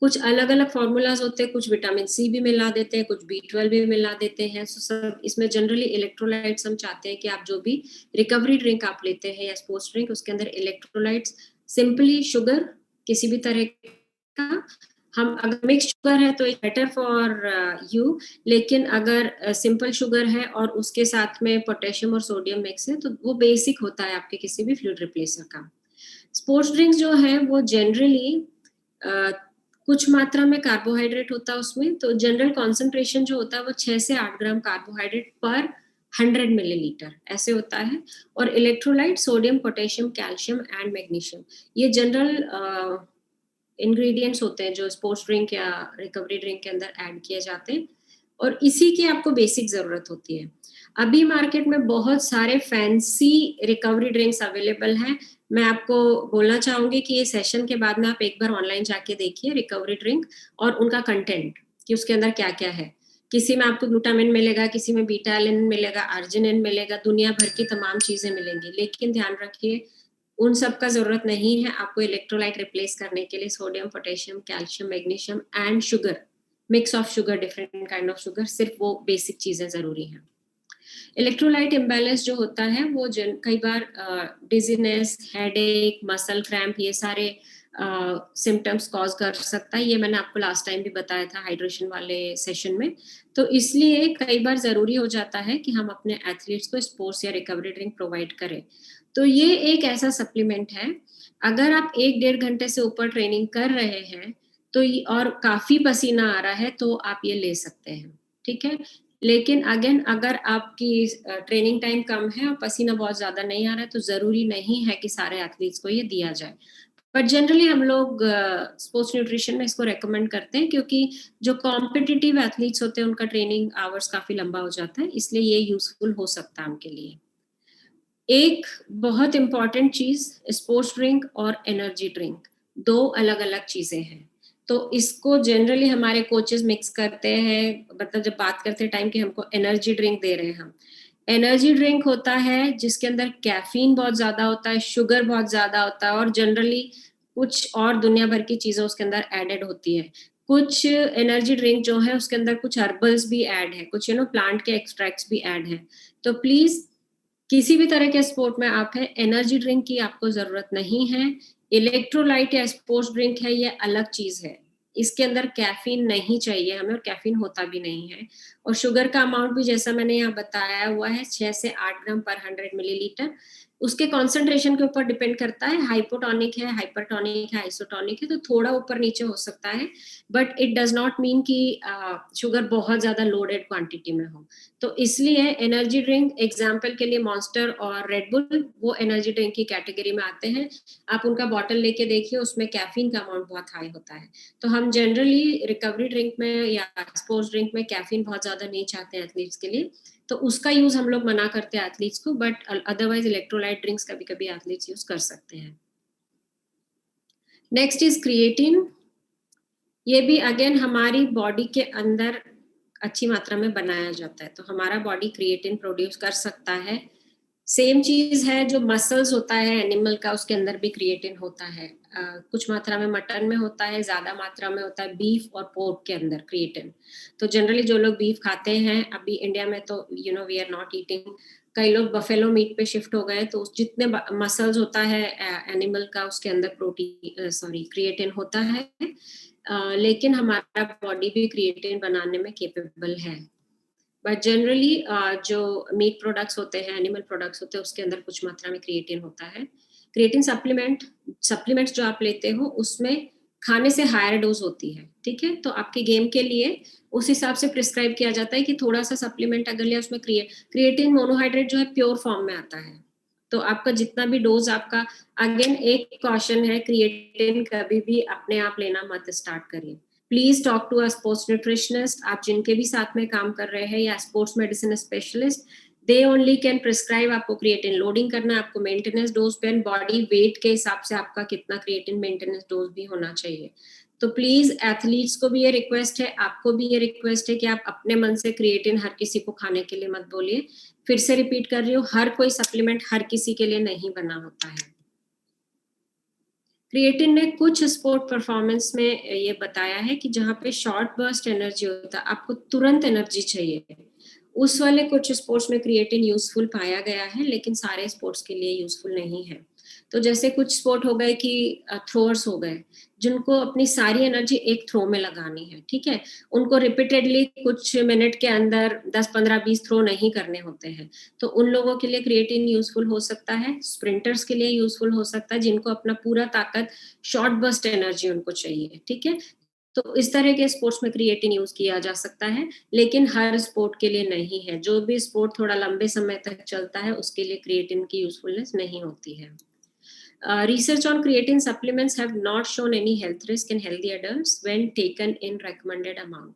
Speaker 1: कुछ अलग अलग फॉर्मूलाज होते हैं, कुछ विटामिन सी भी मिला देते हैं, कुछ B12 भी मिला देते हैं। सो सब इसमें जनरली इलेक्ट्रोलाइट्स हम चाहते हैं कि आप जो भी रिकवरी ड्रिंक आप लेते हैं या स्पोर्ट्स ड्रिंक, उसके अंदर इलेक्ट्रोलाइट्स, सिंपली शुगर किसी भी तरह का, हम अगर मिक्स शुगर है तो बेटर फॉर यू, लेकिन अगर सिंपल शुगर है और उसके साथ में पोटेशियम और सोडियम मिक्स है तो वो बेसिक होता है आपके किसी भी फ्लूइड रिप्लेसर का। स्पोर्ट्स ड्रिंक्स जो है वो जनरली कुछ मात्रा में कार्बोहाइड्रेट होता है उसमें, तो जनरल कॉन्सेंट्रेशन जो होता है वो 6 से 8 ग्राम कार्बोहाइड्रेट पर 100 मिलीलीटर ऐसे होता है। और electrolyte sodium, potassium, calcium and magnesium, ये जनरल इंग्रेडिएंट्स होते हैं जो स्पोर्ट्स ड्रिंक या रिकवरी ड्रिंक के अंदर ऐड किए जाते हैं, और इसी की आपको बेसिक जरूरत होती है। अभी मार्केट में बहुत सारे फैंसी रिकवरी ड्रिंक्स अवेलेबल हैं। मैं आपको बोलना चाहूंगी कि ये सेशन के बाद में आप एक बार ऑनलाइन जाके देखिए रिकवरी ड्रिंक और उनका कंटेंट कि उसके अंदर क्या क्या है। किसी में आपको ग्लूटामिन मिलेगा, किसी में बीटा एलेनिन मिलेगा, अर्जिनिन मिलेगा, दुनिया भर की तमाम चीजें मिलेंगी, लेकिन ध्यान रखिए उन सब का जरूरत नहीं है। आपको इलेक्ट्रोलाइट रिप्लेस करने के लिए sodium, potassium, calcium, magnesium and sugar, mix of sugar, different kind of sugar, सिर्फ वो बेसिक चीजें जरूरी हैं। इलेक्ट्रोलाइट इम्बैलेंस जो होता है वो कई बार डिजीनेस, हेडेक, मसल क्रैम्प, ये सारे सिम्टम्स कॉज कर सकता है। ये मैंने आपको लास्ट टाइम भी बताया था हाइड्रेशन वाले सेशन में। तो इसलिए कई बार जरूरी हो जाता है कि हम अपने एथलीट्स को स्पोर्ट्स या रिकवरी ड्रिंक प्रोवाइड करें। तो ये एक ऐसा सप्लीमेंट है, अगर आप 1-1.5 घंटे से ऊपर ट्रेनिंग कर रहे हैं तो और काफी पसीना आ रहा है तो आप ये ले सकते हैं, ठीक है। लेकिन अगेन अगर आपकी ट्रेनिंग टाइम कम है और पसीना बहुत ज्यादा नहीं आ रहा है तो जरूरी नहीं है कि सारे एथलीट्स को ये दिया जाए। बट जनरली हम लोग स्पोर्ट्स न्यूट्रिशन में इसको रेकमेंड करते हैं, क्योंकि जो कॉम्पिटिटिव एथलीट्स होते हैं उनका ट्रेनिंग आवर्स काफी लंबा हो जाता है, इसलिए ये यूजफुल हो सकता है उनके लिए। एक बहुत इंपॉर्टेंट चीज, स्पोर्ट्स ड्रिंक और एनर्जी ड्रिंक दो अलग अलग चीजें हैं। तो इसको जनरली हमारे कोचेस मिक्स करते हैं, मतलब जब बात करते हैं टाइम कि हमको एनर्जी ड्रिंक दे रहे हैं हम। एनर्जी ड्रिंक होता है जिसके अंदर कैफीन बहुत ज्यादा होता है, शुगर बहुत ज्यादा होता है, और जनरली कुछ और दुनिया भर की चीजें उसके अंदर एडेड होती है। कुछ एनर्जी ड्रिंक जो है उसके अंदर कुछ हर्बल्स भी ऐड है, कुछ प्लांट के एक्सट्रैक्ट्स भी ऐड है। तो प्लीज किसी भी तरह के स्पोर्ट में आप है, एनर्जी ड्रिंक की आपको जरूरत नहीं है। इलेक्ट्रोलाइट या स्पोर्ट्स ड्रिंक है, ये अलग चीज है, इसके अंदर कैफीन नहीं चाहिए हमें और कैफीन होता भी नहीं है। और शुगर का अमाउंट भी जैसा मैंने यहाँ बताया हुआ है 6 से 8 ग्राम पर 100 मिलीलीटर। उसके कॉन्सेंट्रेशन के ऊपर डिपेंड करता है, हाइपोटोनिक है, हाइपरटोनिक है, आइसोटोनिक है, तो थोड़ा ऊपर नीचे हो सकता है, but it does not mean कि शुगर बहुत ज्यादा लोडेड क्वांटिटी में हो। तो इसलिए एनर्जी ड्रिंक एग्जाम्पल के लिए मॉन्स्टर और रेड बुल वो एनर्जी ड्रिंक की कैटेगरी में आते हैं। आप उनका बॉटल लेके देखिए, उसमें कैफीन का अमाउंट बहुत हाई होता है। तो हम जनरली रिकवरी ड्रिंक में या स्पोर्ट्स ड्रिंक में कैफीन बहुत ज्यादा नहीं चाहते हैं एथलीट्स के लिए, तो उसका यूज हम लोग मना करते हैं एथलीट्स को, बट अदरवाइज इलेक्ट्रोलाइट ड्रिंक्स कभी कभी एथलीट्स यूज कर सकते हैं। Next is creatine. ये भी अगेन हमारी बॉडी के अंदर अच्छी मात्रा में बनाया जाता है, तो हमारा बॉडी क्रिएटिन प्रोड्यूस कर सकता है। सेम चीज है जो मसल्स होता है एनिमल का, उसके अंदर भी क्रिएटिन होता है। कुछ मात्रा में मटन में होता है, ज्यादा मात्रा में होता है बीफ और पोर्क के अंदर क्रिएटिन। तो जनरली जो लोग बीफ खाते हैं, अभी इंडिया में तो वी आर नॉट ईटिंग, कई लोग बफेलो मीट पे शिफ्ट हो गए, तो जितने मसल्स होता है एनिमल का, उसके अंदर प्रोटीन क्रिएटिन होता है। लेकिन हमारा बॉडी भी क्रिएटिन बनाने में केपेबल है। बट जनरली जो मीट प्रोडक्ट्स होते हैं, एनिमल प्रोडक्ट्स होते हैं, उसके अंदर कुछ मात्रा में क्रिएटिन होता है। क्रिएटिन सप्लीमेंट्स जो आप लेते हो उसमें खाने से हायर डोज होती है, ठीक है। तो आपके गेम के लिए उस हिसाब से प्रिस्क्राइब किया जाता है कि थोड़ा सा सप्लीमेंट अगर लिया, उसमें क्रिएटिन मोनोहाइड्रेट जो है प्योर फॉर्म में आता है। तो आपका जितना भी डोज आपका, अगेन एक क्वेश्चन है, क्रिएटिन कभी भी अपने आप लेना मत स्टार्ट करिए। Please talk to a sports nutritionist. आप जिनके भी साथ में काम कर रहे हैं या sports medicine specialist, they only can prescribe आपको क्रिएटिन लोडिंग करना, आपको मेंटेनेंस डोज पे, बॉडी वेट के हिसाब से आपका कितना क्रिएटिन मेंटेनेंस डोज भी होना चाहिए। तो प्लीज एथलीट्स को भी ये रिक्वेस्ट है, आपको भी ये रिक्वेस्ट है कि आप अपने मन से क्रिएटिन हर किसी को खाने के लिए मत बोलिए। फिर से रिपीट कर रही हूँ, हर कोई सप्लीमेंट हर किसी के लिए नहीं बना होता है। क्रिएटिन ने कुछ स्पोर्ट परफॉर्मेंस में ये बताया है कि जहाँ पे शॉर्ट बर्स्ट एनर्जी होता है, आपको तुरंत एनर्जी चाहिए, उस वाले कुछ स्पोर्ट्स में क्रिएटिन यूजफुल पाया गया है, लेकिन सारे स्पोर्ट्स के लिए यूजफुल नहीं है। तो जैसे कुछ स्पोर्ट हो गए कि थ्रोअर्स हो गए, जिनको अपनी सारी एनर्जी एक थ्रो में लगानी है, ठीक है, उनको रिपीटेडली कुछ मिनट के अंदर 10, 15, 20 थ्रो नहीं करने होते हैं, तो उन लोगों के लिए क्रिएटिन यूजफुल हो सकता है। स्प्रिंटर्स के लिए यूजफुल हो सकता है, जिनको अपना पूरा ताकत, शॉर्ट बर्स्ट एनर्जी उनको चाहिए, ठीक है। तो इस तरह के स्पोर्ट्स में क्रिएटिन यूज किया जा सकता है, लेकिन हर स्पोर्ट के लिए नहीं है। जो भी स्पोर्ट थोड़ा लंबे समय तक चलता है, उसके लिए क्रिएटिन की यूजफुलनेस नहीं होती है। Research on creatine supplements have not shown any health risk in healthy adults when taken in recommended amount.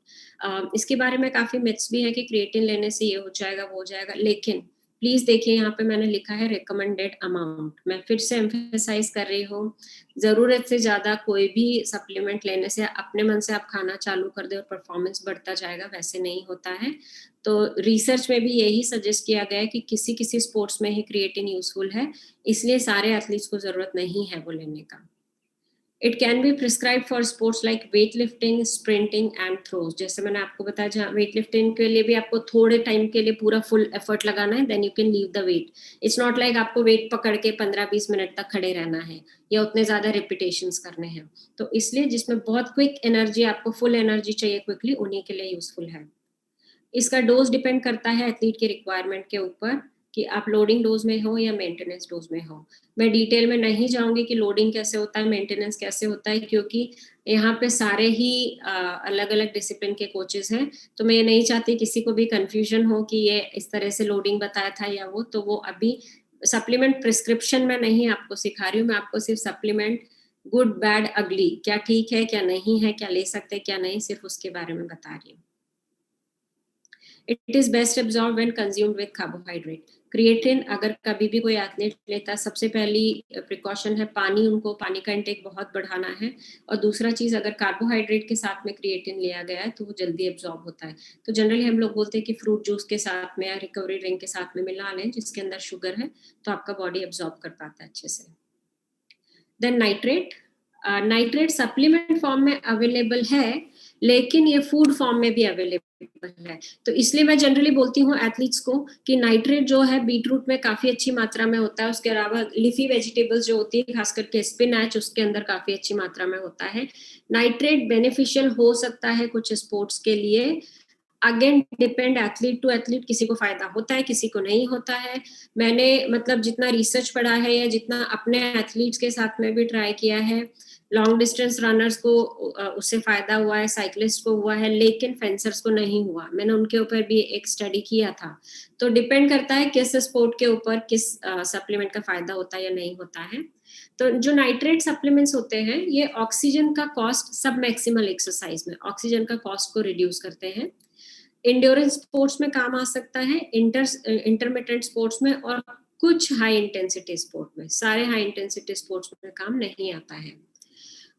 Speaker 1: इसके बारे में काफी मिथ्स भी है कि क्रिएटिन लेने से ये हो जाएगा वो हो जाएगा, लेकिन प्लीज देखिए यहाँ पे मैंने लिखा है रिकमेंडेड अमाउंट। मैं फिर से एम्फेसाइज कर रही हूँ, जरूरत से ज्यादा कोई भी सप्लीमेंट लेने से अपने मन से आप खाना चालू कर दे और परफॉर्मेंस बढ़ता जाएगा, वैसे नहीं होता है। तो रिसर्च में भी यही सजेस्ट किया गया है कि किसी किसी स्पोर्ट्स में ही क्रिएटिन यूजफुल है, इसलिए सारे एथलीट्स को जरूरत नहीं है वो लेने का। It can be prescribe for sports like weight lifting, sprinting and throws. जैसे मैंने आपको बताया, जहाँ वेट लिफ्टिंग के लिए भी आपको थोड़े टाइम के लिए पूरा फुल एफर्ट लगाना है, then you can leave the weight. It's not like आपको वेट पकड़ के 15-20 मिनट तक खड़े रहना है या उतने ज्यादा रिपीटेशंस करने हैं। तो इसलिए जिसमें बहुत क्विक एनर्जी, आपको फुल एनर्जी चाहिए क्विकली, उन्हीं के लिए यूजफुल है। इसका डोज डिपेंड करता है एथलीट के रिक्वायरमेंट के ऊपर कि आप लोडिंग डोज में हो या मेंटेनेंस डोज में हो। मैं डिटेल में नहीं जाऊंगी कि लोडिंग कैसे होता है, मेंटेनेंस कैसे होता है, क्योंकि यहाँ पे सारे ही अलग अलग डिसिप्लिन के कोचेस हैं, तो मैं ये नहीं चाहती किसी को भी कंफ्यूजन हो कि ये इस तरह से लोडिंग बताया था या वो। तो वो अभी सप्लीमेंट प्रिस्क्रिप्शन में नहीं आपको सिखा रही हूँ, मैं आपको सिर्फ सप्लीमेंट गुड बैड अगली, क्या ठीक है क्या नहीं है, क्या ले सकते हैं क्या नहीं, सिर्फ उसके बारे में बता रही हूँ। It is best absorb when consumed with carbohydrate. Creatine अगर कभी भी कोई एथलीट लेता है, सबसे पहली प्रिकॉशन है पानी, उनको पानी का इंटेक बहुत बढ़ाना है। और दूसरा चीज, अगर कार्बोहाइड्रेट के साथ में क्रिएटिन लिया गया है तो वो जल्दी एब्जॉर्ब होता है। तो जनरली हम लोग बोलते हैं कि फ्रूट जूस के साथ में या रिकवरी ड्रिंक के साथ में मिला लें जिसके अंदर शुगर है, तो आपका बॉडी एब्जॉर्ब कर पाता है अच्छे से। Then nitrate. Nitrate supplement form में अवेलेबल है, लेकिन ये फूड फॉर्म में भी अवेलेबल है। तो इसलिए मैं जनरली बोलती हूँ एथलीट्स को कि नाइट्रेट जो है बीटरूट में काफी अच्छी मात्रा में होता है, उसके अलावा लीफी वेजिटेबल्स जो होती है, खास करके स्पिनच, उसके अंदर काफी अच्छी मात्रा में होता है। नाइट्रेट बेनिफिशियल हो सकता है कुछ स्पोर्ट्स के लिए, again depend athlete to athlete, किसी को फायदा होता है किसी को नहीं होता है। मैंने मतलब जितना रिसर्च पढ़ा है या जितना अपने एथलीट्स के साथ में भी ट्राई किया है, लॉन्ग डिस्टेंस रनर्स को उससे फायदा हुआ है, साइक्लिस्ट को हुआ है, लेकिन फेंसर्स को नहीं हुआ। मैंने उनके ऊपर भी एक स्टडी किया था। तो डिपेंड करता है किस स्पोर्ट के ऊपर किस सप्लीमेंट का फायदा होता है या नहीं होता है। तो जो नाइट्रेट सप्लीमेंट्स होते हैं, ये ऑक्सीजन का कॉस्ट, सब मैक्सिमल एक्सरसाइज में ऑक्सीजन का कॉस्ट को रिड्यूस करते हैं। इंड्योरेंस स्पोर्ट्स में काम आ सकता है, इंटरमीडिएट स्पोर्ट्स में, और कुछ हाई इंटेंसिटी स्पोर्ट में। सारे हाई इंटेंसिटी स्पोर्ट्स में काम नहीं आता है।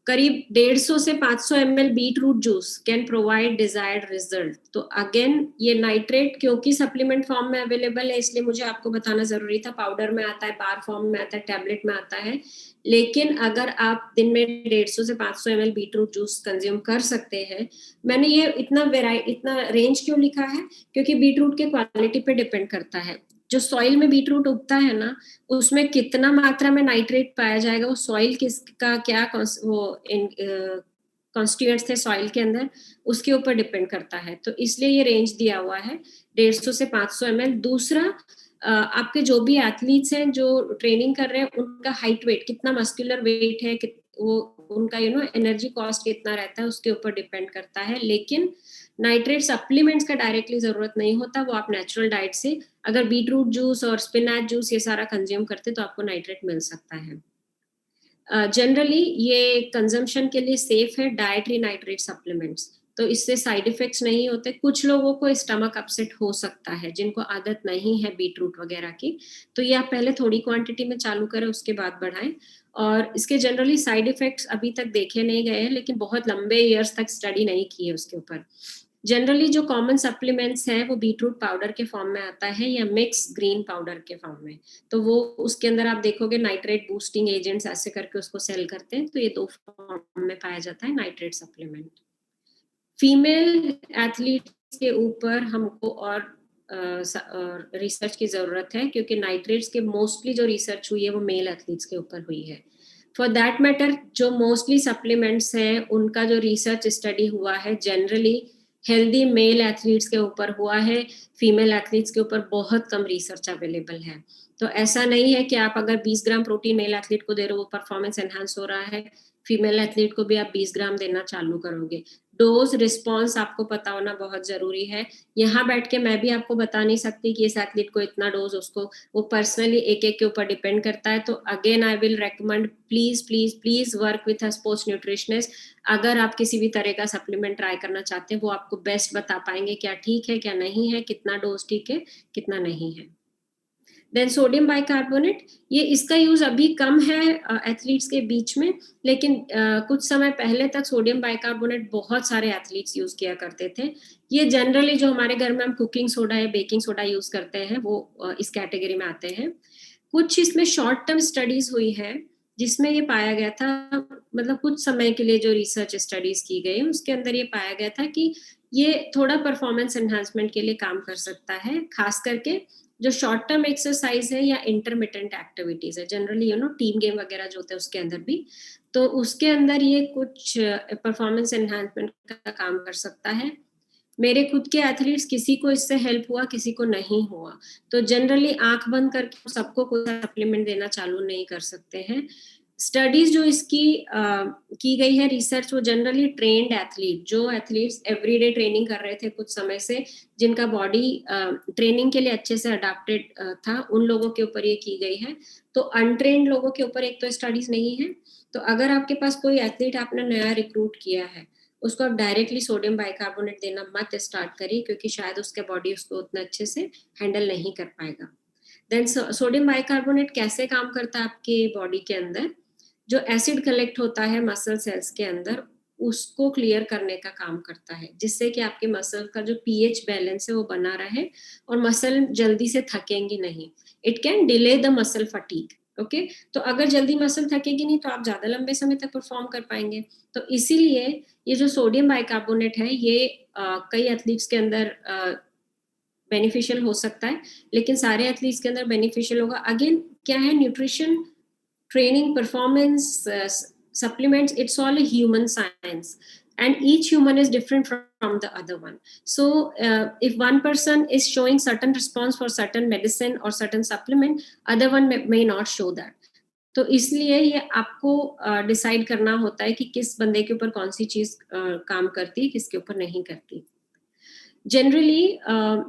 Speaker 1: करीब 150 से 500 ml beet root juice can provide desired result. तो अगेन ये नाइट्रेट क्योंकि सप्लीमेंट फॉर्म में अवेलेबल है इसलिए मुझे आपको बताना जरूरी था। पाउडर में आता है, बार फॉर्म में आता है, टैबलेट में आता है, लेकिन अगर आप दिन में 150 से 500 ml beet root juice consume कर सकते हैं। मैंने ये इतना रेंज क्यों लिखा है, क्योंकि बीट रूट के क्वालिटी पे डिपेंड करता है। जो सॉइल में बीट रूट उगता है ना, उसमें कितना मात्रा में नाइट्रेट पाया जाएगा, वो सॉइल किसका क्या वो कॉन्स्टिट्यूएंट्स थे सॉइल के अंदर, उसके ऊपर डिपेंड करता है। तो इसलिए ये रेंज दिया हुआ है 150 से 500 ml। दूसरा, आपके जो भी एथलीट्स हैं जो ट्रेनिंग कर रहे हैं उनका हाइट वेट कितना, मस्कुलर वेट है, वो उनका एनर्जी कॉस्ट कितना रहता है, उसके ऊपर डिपेंड करता है। लेकिन नाइट्रेट सप्लीमेंट्स का डायरेक्टली जरूरत नहीं होता, वो आप नेचुरल डाइट से अगर बीट रूट जूस और स्पिनाच जूस ये सारा कंज्यूम करते तो आपको नाइट्रेट मिल सकता है। जनरली ये कंजम्पशन के लिए सेफ है डाइटरी नाइट्रेट सप्लीमेंट्स, तो इससे साइड इफेक्ट्स नहीं होते। कुछ लोगों को स्टमक अपसेट हो सकता है जिनको आदत नहीं है बीट रूट वगैरह की, तो ये आप पहले थोड़ी क्वांटिटी में चालू करें, उसके बाद बढ़ाएं। और इसके जनरली साइड इफेक्ट्स अभी तक देखे नहीं गए हैं, लेकिन बहुत लंबे ईयर्स तक स्टडी नहीं की है उसके ऊपर। जनरली जो कॉमन सप्लीमेंट्स है वो बीटरूट पाउडर के फॉर्म में आता है या मिक्स ग्रीन पाउडर के फॉर्म में, तो वो उसके अंदर आप देखोगे नाइट्रेट बूस्टिंग एजेंट्स ऐसे करके उसको सेल करते हैं, तो ये 2 फॉर्म में पाया जाता है नाइट्रेट सप्लीमेंट। फीमेल एथलीट्स के ऊपर हमको और रिसर्च की जरूरत है, क्योंकि नाइट्रेट्स के मोस्टली जो रिसर्च हुई है वो मेल एथलीट्स के ऊपर हुई है। फॉर दैट मैटर जो मोस्टली सप्लीमेंट्स हैं उनका जो रिसर्च स्टडी हुआ है जनरली हेल्दी मेल एथलीट्स के ऊपर हुआ है, फीमेल एथलीट्स के ऊपर बहुत कम रिसर्च अवेलेबल है। तो ऐसा नहीं है कि आप अगर 20 ग्राम प्रोटीन मेल एथलीट को दे रहे हो वो परफॉर्मेंस एनहांस हो रहा है, फीमेल एथलीट को भी आप 20 ग्राम देना चालू करोगे। डोज रिस्पॉन्स आपको पता होना बहुत जरूरी है। यहाँ बैठ के मैं भी आपको बता नहीं सकती कि इस एथलीट को इतना डोज, उसको वो पर्सनली एक एक के ऊपर डिपेंड करता है। तो again I will recommend, please please please work with a sports nutritionist. अगर आप किसी भी तरह का सप्लीमेंट ट्राई करना चाहते हैं वो आपको बेस्ट बता पाएंगे क्या ठीक है क्या नहीं है, कितना डोज ठीक है कितना नहीं है। देन सोडियम बाइकार्बोनेट, ये इसका यूज अभी कम है एथलीट्स के बीच में, लेकिन कुछ समय पहले तक सोडियम बाइकार्बोनेट बहुत सारे एथलीट्स यूज किया करते थे। ये जनरली जो हमारे घर में हम कुकिंग सोडा या बेकिंग सोडा यूज करते हैं वो इस कैटेगरी में आते हैं। कुछ इसमें शॉर्ट टर्म स्टडीज हुई है जिसमें ये पाया गया था, मतलब कुछ समय के लिए जो रिसर्च स्टडीज की गई उसके अंदर ये पाया गया था कि ये थोड़ा परफॉर्मेंस एनहांसमेंट के लिए काम कर सकता है, खास करके जो शॉर्ट टर्म एक्सरसाइज है या इंटरमिटेंट एक्टिविटीज है, जनरली टीम गेम वगैरह जो होते हैं उसके अंदर भी, तो उसके अंदर ये कुछ परफॉर्मेंस एनहांसमेंट का काम कर सकता है। मेरे खुद के एथलीट्स किसी को इससे हेल्प हुआ, किसी को नहीं हुआ, तो जनरली आंख बंद करके सबको कोई सप्लीमेंट देना चालू नहीं कर सकते हैं। स्टडीज जो इसकी की गई है रिसर्च, वो जनरली ट्रेन्ड एथलीट, जो एथलीट्स एवरीडे ट्रेनिंग कर रहे थे कुछ समय से, जिनका बॉडी ट्रेनिंग के लिए अच्छे से अडाप्टेड था, उन लोगों के ऊपर ये की गई है। तो अनट्रेन्ड लोगों के ऊपर एक तो स्टडीज नहीं है। तो अगर आपके पास कोई एथलीट आपने नया रिक्रूट किया है, उसको आप डायरेक्टली सोडियम बाइकार्बोनेट देना मत स्टार्ट करिए, क्योंकि शायद उसके बॉडी उसको उतना अच्छे से हैंडल नहीं कर पाएगा। देन सोडियम बाइकार्बोनेट कैसे काम करता है आपके बॉडी के अंदर, जो एसिड कलेक्ट होता है मसल सेल्स के अंदर उसको क्लियर करने का काम करता है, जिससे कि आपके मसल का जो पीएच बैलेंस है वो बना रहे और मसल जल्दी से थकेंगी नहीं। It can delay the muscle fatigue. Okay, तो अगर जल्दी मसल थकेगी नहीं तो आप ज्यादा लंबे समय तक परफॉर्म कर पाएंगे। तो इसीलिए ये जो सोडियम बाइकार्बोनेट है ये कई एथलीट्स के अंदर बेनिफिशियल हो सकता है, लेकिन सारे एथलीट्स के अंदर बेनिफिशियल होगा। अगेन क्या है, nutrition, training, performance, supplements, it's all a human science, and each human is different from the other one. So if one person is showing certain response for certain medicine or certain supplement, other one may not show that. तो इसलिए ये आपको decide करना होता है कि किस बंदे के ऊपर कौन सी चीज काम करती है, किसके ऊपर नहीं करती। Generally,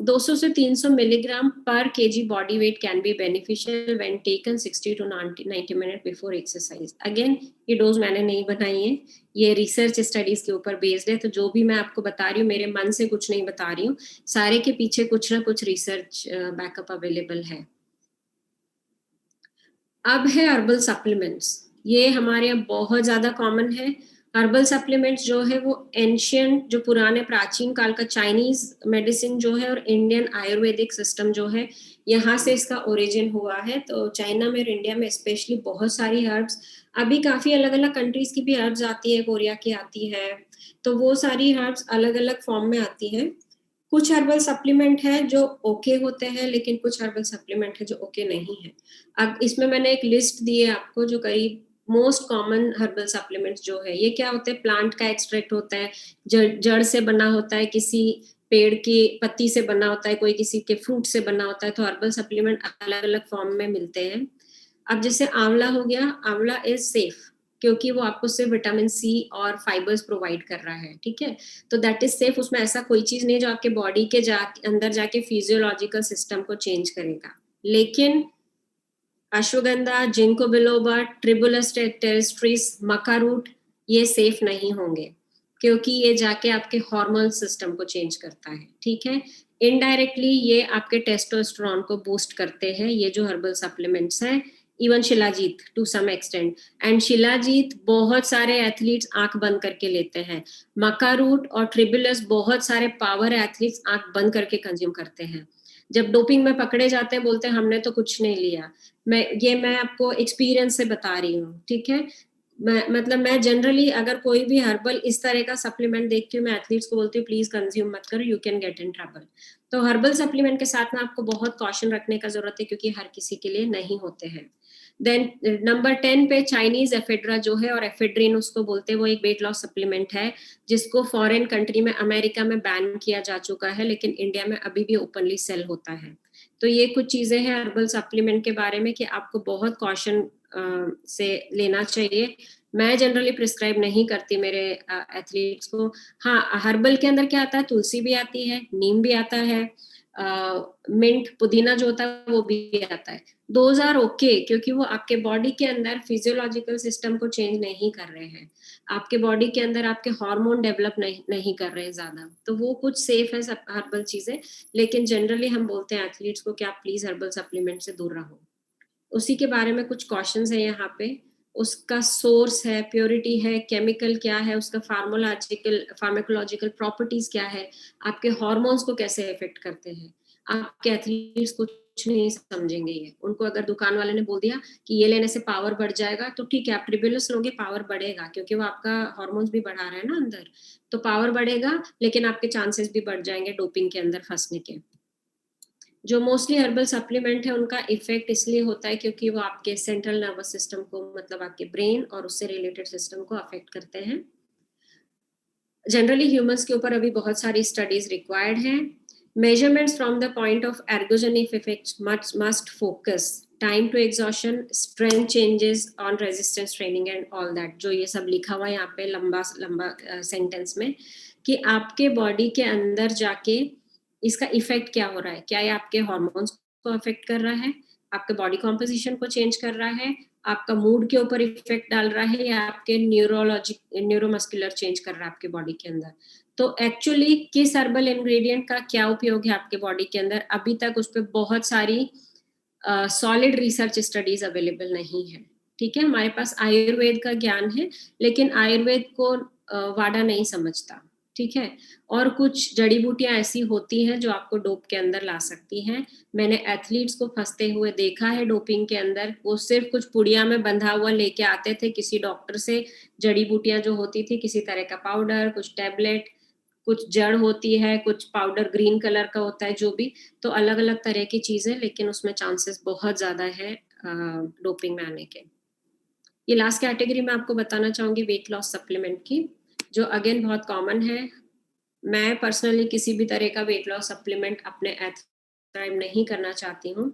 Speaker 1: 200 से 300 milligram per kg body weight can be beneficial when taken 60 to 90 minutes before exercise. Again, ये डोज मैंने नहीं बनाई है, ये रिसर्च स्टडीज के ऊपर बेस्ड है, तो जो भी मैं आपको बता रही हूँ मेरे मन से कुछ नहीं बता रही हूँ, सारे के पीछे कुछ ना कुछ रिसर्च बैकअप अवेलेबल है। अब है हर्बल सप्लीमेंट्स। ये हमारे यहाँ बहुत ज्यादा कॉमन है। हर्बल सप्लीमेंट्स जो है वो एंशियंट, जो पुराने प्राचीन काल का चाइनीज मेडिसिन जो है और इंडियन आयुर्वेदिक सिस्टम जो है, यहाँ से इसका ओरिजिन हुआ है। तो चाइना में और इंडिया में स्पेशली बहुत सारी हर्ब्स, अभी काफी अलग अलग कंट्रीज की भी हर्ब्स आती है, कोरिया की आती है, तो वो सारी हर्ब्स अलग अलग फॉर्म में आती है। कुछ हर्बल सप्लीमेंट है जो ओके होते हैं, लेकिन कुछ हर्बल सप्लीमेंट है जो ओके नहीं है। अब इसमें मैंने एक लिस्ट दी है आपको, जो करीब मोस्ट कॉमन हर्बल सप्लीमेंट्स जो है, ये क्या होते हैं, प्लांट का एक्सट्रैक्ट होता है, जड़ से बना होता है, किसी पेड़ की पत्ती से बना होता है, कोई किसी के फ्रूट से बना होता है। तो हर्बल सप्लीमेंट अलग अलग फॉर्म में मिलते हैं। अब जैसे आंवला हो गया, आंवला इज सेफ क्योंकि वो आपको सिर्फ विटामिन सी और फाइबर्स प्रोवाइड कर रहा है, ठीक है, तो दैट इज सेफ। उसमें ऐसा कोई चीज नहीं है जो आपके बॉडी के अंदर जाके फिजियोलॉजिकल सिस्टम को चेंज करेगा। लेकिन ashwagandha, ginkgo biloba, tribulus terrestris, maca root, ये सेफ नहीं होंगे क्योंकि ये जाके आपके हार्मोन सिस्टम को चेंज करता है, ठीक है। इनडायरेक्टली ये आपके टेस्टोस्टेरोन को बूस्ट करते हैं, ये जो हर्बल सप्लीमेंट्स हैं। Even shilajit to some extent, and shilajit बहुत सारे एथलीट्स आंख बंद करके लेते हैं। मका रूट और ट्रिबुलस बहुत सारे पावर एथलीट्स आंख बंद करके कंज्यूम करते हैं। जब डोपिंग में पकड़े जाते हैं बोलते हैं हमने तो कुछ नहीं लिया। मैं आपको एक्सपीरियंस से बता रही हूँ, ठीक है। मैं जनरली अगर कोई भी हर्बल इस तरह का सप्लीमेंट देखती हूँ, मैं एथलीट्स को बोलती हूँ प्लीज कंज्यूम मत करो, you can get in trouble. तो हर्बल सप्लीमेंट के साथ में आपको बहुत कॉशन रखने का जरूरत है क्योंकि हर किसी के लिए नहीं होते हैं। देन नंबर 10 पे चाइनीज एफेड्रा जो है, और एफेड्रिन उसको बोलते हैं, वो एक वेट लॉस सप्लीमेंट है जिसको फॉरेन कंट्री में, अमेरिका में बैन किया जा चुका है, लेकिन इंडिया में अभी भी ओपनली सेल होता है। तो ये कुछ चीजें हैं हर्बल सप्लीमेंट के बारे में कि आपको बहुत कॉशन से लेना चाहिए। मैं जनरली प्रिस्क्राइब नहीं करती मेरे एथलीट्स को। हाँ, हर्बल के अंदर क्या आता है, तुलसी भी आती है, नीम भी आता है, मिंट, पुदीना जो होता है वो भी आता है। दोज आर ओके क्योंकि वो आपके बॉडी के अंदर फिजियोलॉजिकल सिस्टम को चेंज नहीं कर रहे हैं, आपके बॉडी के अंदर आपके हार्मोन डेवलप नहीं कर रहे हैं ज्यादा, तो वो कुछ सेफ है सब हर्बल चीजें। लेकिन जनरली हम बोलते हैं एथलीट्स को कि आप प्लीज हर्बल सप्लीमेंट से दूर रहो। उसी के बारे में कुछ क्वेश्चंस है यहाँ पे। उसका सोर्स है, प्योरिटी है, केमिकल क्या है, उसका फार्माकोलॉजिकल प्रॉपर्टीज क्या है, आपके हॉर्मोन्स को कैसे इफेक्ट करते हैं। आपके एथलीट्स कुछ नहीं समझेंगे ये, उनको अगर दुकान वाले ने बोल दिया कि ये लेने से पावर बढ़ जाएगा, तो ठीक है आप ट्रिबुलस लोगे, पावर बढ़ेगा क्योंकि वो आपका हॉर्मोन्स भी बढ़ा रहा है ना अंदर, तो पावर बढ़ेगा, लेकिन आपके चांसेस भी बढ़ जाएंगे डोपिंग के अंदर फंसने के। जो मोस्टली हर्बल सप्लीमेंट है उनका इफेक्ट इसलिए होता है क्योंकि वो आपके सेंट्रल नर्वस सिस्टम को, मतलब आपके ब्रेन और उससे रिलेटेड सिस्टम को अफेक्ट करते हैं। जनरली ह्यूमंस के ऊपर अभी बहुत सारी स्टडीज रिक्वायर्ड हैं। Measurements from the point of ergogenic effects must focus time to exhaustion, strength changes on resistance training and all that, जो ये सब लिखा हुआ है यहाँ पे लंबा लंबा सेंटेंस में, कि आपके बॉडी के अंदर जाके इसका इफेक्ट क्या हो रहा है, क्या ये आपके हॉर्मोन्स को अफेक्ट कर रहा है, आपके बॉडी कॉम्पोजिशन को चेंज कर रहा है, आपका मूड के ऊपर इफेक्ट डाल रहा है, या आपके न्यूरोमस्कुलर चेंज कर रहा है आपके बॉडी के अंदर। तो एक्चुअली किस हर्बल इंग्रेडिएंट का क्या उपयोग है आपके बॉडी के अंदर, अभी तक उस पर बहुत सारी सॉलिड रिसर्च स्टडीज अवेलेबल नहीं है, ठीक है। हमारे पास आयुर्वेद का ज्ञान है, लेकिन आयुर्वेद को वाडा नहीं समझता, ठीक है। और कुछ जड़ी बूटियां ऐसी होती हैं जो आपको डोप के अंदर ला सकती हैं। मैंने एथलीट्स को फंसते हुए देखा है डोपिंग के अंदर, वो सिर्फ कुछ पुड़िया में बंधा हुआ लेके आते थे किसी डॉक्टर से, जड़ी बूटियां जो होती थी, किसी तरह का पाउडर, कुछ टैबलेट, कुछ जड़ होती है, कुछ पाउडर ग्रीन कलर का होता है, जो भी, तो अलग अलग तरह की चीजें, लेकिन उसमें चांसेस बहुत ज्यादा है डोपिंग में आने के। ये लास्ट कैटेगरी में आपको बताना चाहूंगी वेट लॉस सप्लीमेंट की, जो अगेन बहुत कॉमन है। मैं पर्सनली किसी भी तरह का वेट लॉस सप्लीमेंट अपने प्रिस्क्राइब नहीं करना चाहती हूँ।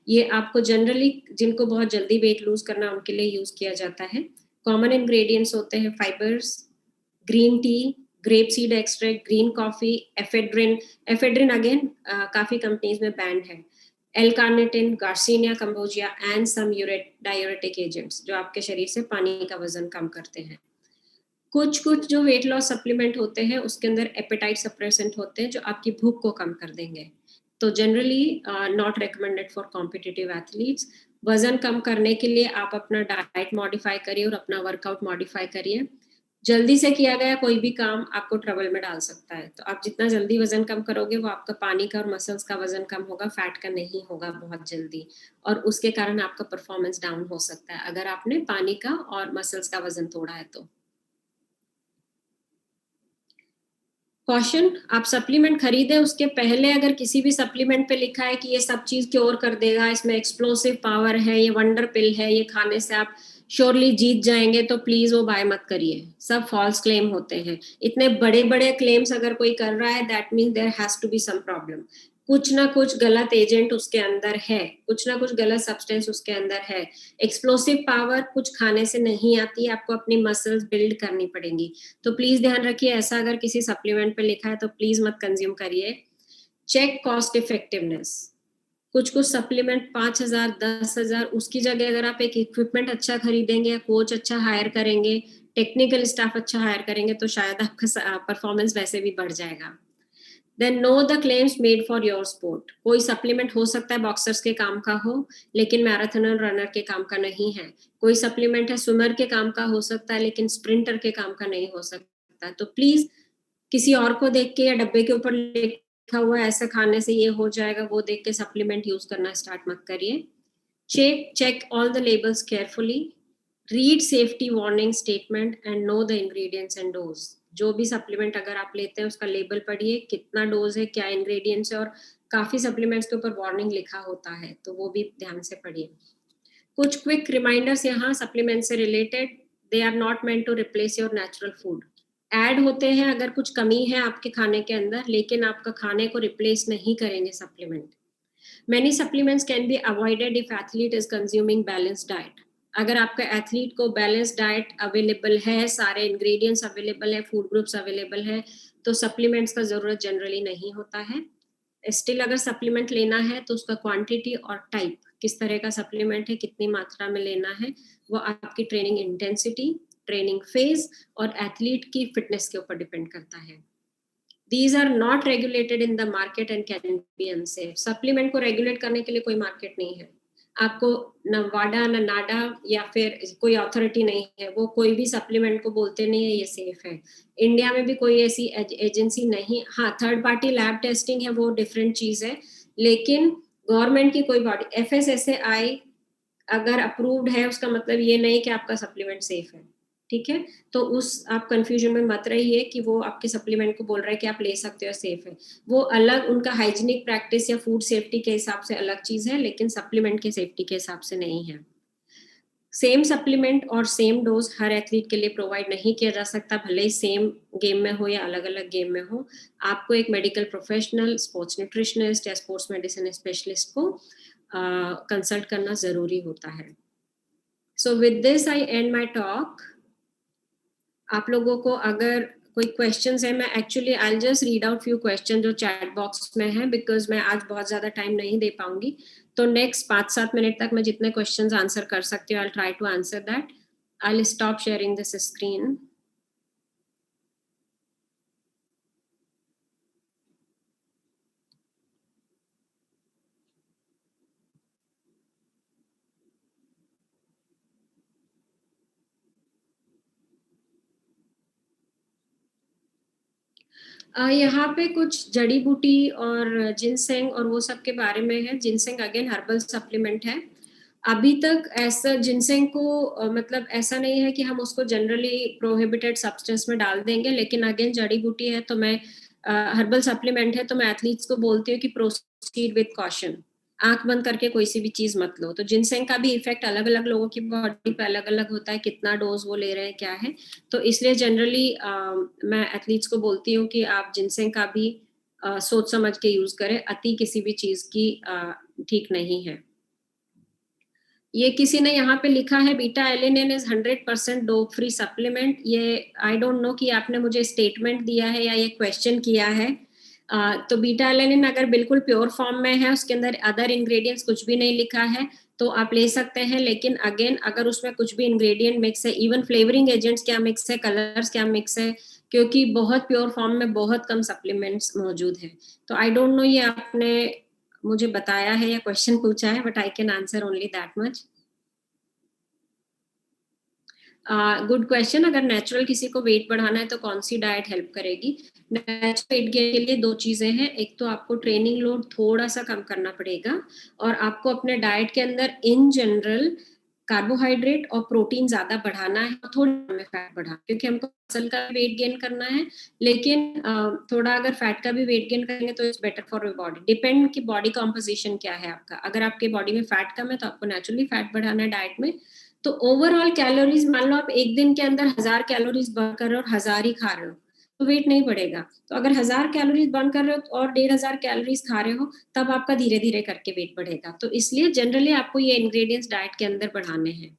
Speaker 1: ये आपको जनरली जिनको बहुत जल्दी वेट लूज करना उनके लिए यूज किया जाता है। कॉमन इंग्रेडिएंट्स होते हैं fibres, green tea, grape seed extract, green coffee, ephedrine. Ephedrine again काफी कंपनीज में बैंड है। L carnitine, garcinia cambogia and some diuretic agents जो आपके शरीर से पानी का वजन कम करते हैं। कुछ कुछ जो वेट लॉस सप्लीमेंट होते हैं उसके अंदर एपेटाइट सप्रेसेंट होते हैं जो आपकी भूख को कम कर देंगे, तो generally not recommended for competitive athletes. वजन कम करने के लिए आप अपना डाइट मॉडिफाई करिए और अपना वर्कआउट मॉडिफाई करिए। जल्दी से किया गया कोई भी काम आपको ट्रबल में डाल सकता है, तो आप जितना जल्दी वजन कम करोगे वो आपका पानी का और मसल्स का वजन कम होगा, फैट का नहीं होगा बहुत जल्दी, और उसके कारण आपका परफॉर्मेंस डाउन हो सकता है अगर आपने पानी का और मसल्स का वजन तोड़ा है तो। कॉशन, आप सप्लीमेंट खरीदें उसके पहले अगर किसी भी सप्लीमेंट पे लिखा है कि ये सब चीज क्योर कर देगा, इसमें एक्सप्लोसिव पावर है, ये वंडर पिल है, ये खाने से आप श्योरली जीत जाएंगे, तो प्लीज वो बाय मत करिए। सब फॉल्स क्लेम होते हैं। इतने बड़े बड़े क्लेम्स अगर कोई कर रहा है, that means there has to be some problem. कुछ ना कुछ गलत एजेंट उसके अंदर है, कुछ ना कुछ गलत सब्सटेंस उसके अंदर है। एक्सप्लोसिव पावर कुछ खाने से नहीं आती, आपको अपनी मसल्स बिल्ड करनी पड़ेंगी। तो प्लीज ध्यान रखिए, ऐसा अगर किसी सप्लीमेंट पे लिखा है तो प्लीज मत कंज्यूम करिए। Check cost effectiveness. कुछ कुछ सप्लीमेंट 5,000 10,000, उसकी जगह अगर आप एक इक्विपमेंट अच्छा खरीदेंगे या कोच अच्छा हायर करेंगे, टेक्निकल स्टाफ अच्छा हायर करेंगे, तो शायद आपका परफॉर्मेंस वैसे भी बढ़ जाएगा। Then know the claims made for your sport. कोई सप्लीमेंट हो सकता है बॉक्सर्स के काम का हो, लेकिन मैराथन रनर के काम का नहीं है। कोई सप्लीमेंट है स्विमर के काम का हो सकता है, लेकिन स्प्रिंटर के काम का नहीं हो सकता। तो प्लीज किसी और को देख के या डब्बे के ऊपर लिखा हुआ है ऐसा खाने से ये हो जाएगा, वो देख के सप्लीमेंट यूज करना स्टार्ट मत करिए। check all the labels carefully, read safety warning statement and know the ingredients and dose। जो भी सप्लीमेंट अगर आप लेते हैं उसका लेबल पढ़िए, कितना डोज है, क्या इंग्रेडिएंट्स है, और काफी सप्लीमेंट्स के ऊपर वार्निंग लिखा होता है, तो वो भी ध्यान से पढ़िए। कुछ क्विक रिमाइंडर्स यहाँ सप्लीमेंट से related, they are not meant to replace your natural food. Add होते हैं अगर कुछ कमी है आपके खाने के अंदर, लेकिन आपका खाने को रिप्लेस नहीं करेंगे supplement. Many supplements can be avoided if athlete is consuming balanced diet। अगर आपका एथलीट को बैलेंस डाइट अवेलेबल है, सारे इंग्रेडिएंट्स अवेलेबल है, फूड ग्रुप्स अवेलेबल है, तो सप्लीमेंट्स का जरूरत जनरली नहीं होता है। स्टिल अगर सप्लीमेंट लेना है तो उसका क्वांटिटी और टाइप, किस तरह का सप्लीमेंट है, कितनी मात्रा में लेना है, वो आपकी ट्रेनिंग इंटेंसिटी, ट्रेनिंग फेज और एथलीट की फिटनेस के ऊपर डिपेंड करता है। These are not regulated in the market and can be unsafe। Supplement को रेगुलेट करने के लिए कोई मार्केट नहीं है, आपको न वाडा न नाडा या फिर कोई अथॉरिटी नहीं है, वो कोई भी सप्लीमेंट को बोलते नहीं है ये सेफ है। इंडिया में भी कोई ऐसी एजेंसी नहीं, हाँ थर्ड पार्टी लैब टेस्टिंग है, वो डिफरेंट चीज है, लेकिन गवर्नमेंट की कोई बॉडी FSSAI अगर अप्रूव्ड है उसका मतलब ये नहीं कि आपका सप्लीमेंट सेफ है, ठीक है। तो उस आप कंफ्यूजन में मत रहिए कि वो आपके सप्लीमेंट को बोल रहा है कि आप ले सकते हो सेफ है, वो अलग उनका हाइजीनिक प्रैक्टिस या फूड सेफ्टी के हिसाब से अलग चीज है, लेकिन सप्लीमेंट के सेफ्टी के हिसाब से नहीं है। सेम सप्लीमेंट और सेम डोज हर एथलीट के लिए प्रोवाइड नहीं किया जा सकता, भले ही सेम गेम में हो या अलग अलग गेम में हो। आपको एक मेडिकल प्रोफेशनल, स्पोर्ट्स न्यूट्रिशनिस्ट या स्पोर्ट्स मेडिसिन स्पेशलिस्ट को कंसल्ट करना जरूरी होता है। So with this I and my talk. आप लोगों को अगर कोई क्वेश्चंस है, मैं actually I just read out few question जो चैट बॉक्स में है, बिकॉज मैं आज बहुत ज्यादा टाइम नहीं दे पाऊंगी, तो नेक्स्ट 5-7 मिनट तक मैं जितने क्वेश्चंस आंसर कर सकती हूँ I try to answer that. I stop sharing this screen. यहाँ पे कुछ जड़ी बूटी और जिनसेंग और वो सब के बारे में है। जिनसेंग अगेन हर्बल सप्लीमेंट है। अभी तक ऐसा जिनसेंग को मतलब ऐसा नहीं है कि हम उसको जनरली प्रोहिबिटेड सब्सटेंस में डाल देंगे, लेकिन अगेन जड़ी बूटी है तो मैं हर्बल सप्लीमेंट है तो मैं एथलीट्स को बोलती हूँ कि प्रोसीड विद कॉशन, आंख बंद करके कोई सी भी चीज मत लो। तो जिनसेंग का भी इफेक्ट अलग अलग लोगों की बॉडी पे अलग अलग होता है, कितना डोज वो ले रहे हैं क्या है, तो इसलिए जनरली मैं एथलीट्स को बोलती हूँ कि आप जिनसेंग का भी सोच समझ के यूज करें, अति किसी भी चीज की ठीक नहीं है। ये किसी ने यहाँ पे लिखा है beta alanine is 100% dope free supplement. ये आई डोंट नो कि आपने मुझे स्टेटमेंट दिया है या ये क्वेश्चन किया है। तो बीटा एलिनिन अगर बिल्कुल प्योर फॉर्म में है, उसके अंदर अदर इंग्रेडिएंट्स कुछ भी नहीं लिखा है, तो आप ले सकते हैं। लेकिन अगेन अगर उसमें कुछ भी इंग्रेडिएंट मिक्स है, इवन फ्लेवरिंग एजेंट्स क्या मिक्स है, कलर्स क्या मिक्स है, क्योंकि बहुत प्योर फॉर्म में बहुत कम सप्लीमेंट्स मौजूद है, तो आई डोंट नो ये आपने मुझे बताया है या क्वेश्चन पूछा है, but I can answer only that much. Good question. अगर नेचुरल किसी को वेट बढ़ाना है तो कौन सी डाइट हेल्प करेगी? नेचुरल वेट गेन के लिए दो चीजें हैं। एक तो आपको ट्रेनिंग लोड थोड़ा सा कम करना पड़ेगा, और आपको अपने डाइट के अंदर इन जनरल कार्बोहाइड्रेट और प्रोटीन ज्यादा बढ़ाना है, और थोड़ा में फैट बढ़ा, क्योंकि हमको मसल का वेट गेन करना है, लेकिन थोड़ा अगर फैट का भी वेट गेन करेंगे तो it's better for your body. Depend कि बॉडी कॉम्पोजिशन क्या है आपका। अगर आपके बॉडी में फैट कम है तो आपको नेचुरली फैट बढ़ाना है डाइट में। तो ओवरऑल कैलोरीज, मान लो आप एक दिन के अंदर 1000 कैलोरीज बर्न कर रहे हो और 1000 ही खा रहे हो, तो वेट नहीं बढ़ेगा। तो अगर 1000 कैलोरीज बर्न कर रहे हो और 1500 कैलोरीज खा रहे हो, तब आपका धीरे धीरे करके वेट बढ़ेगा। तो इसलिए जनरली आपको ये इंग्रेडिएंट्स डाइट के अंदर बढ़ाने हैं।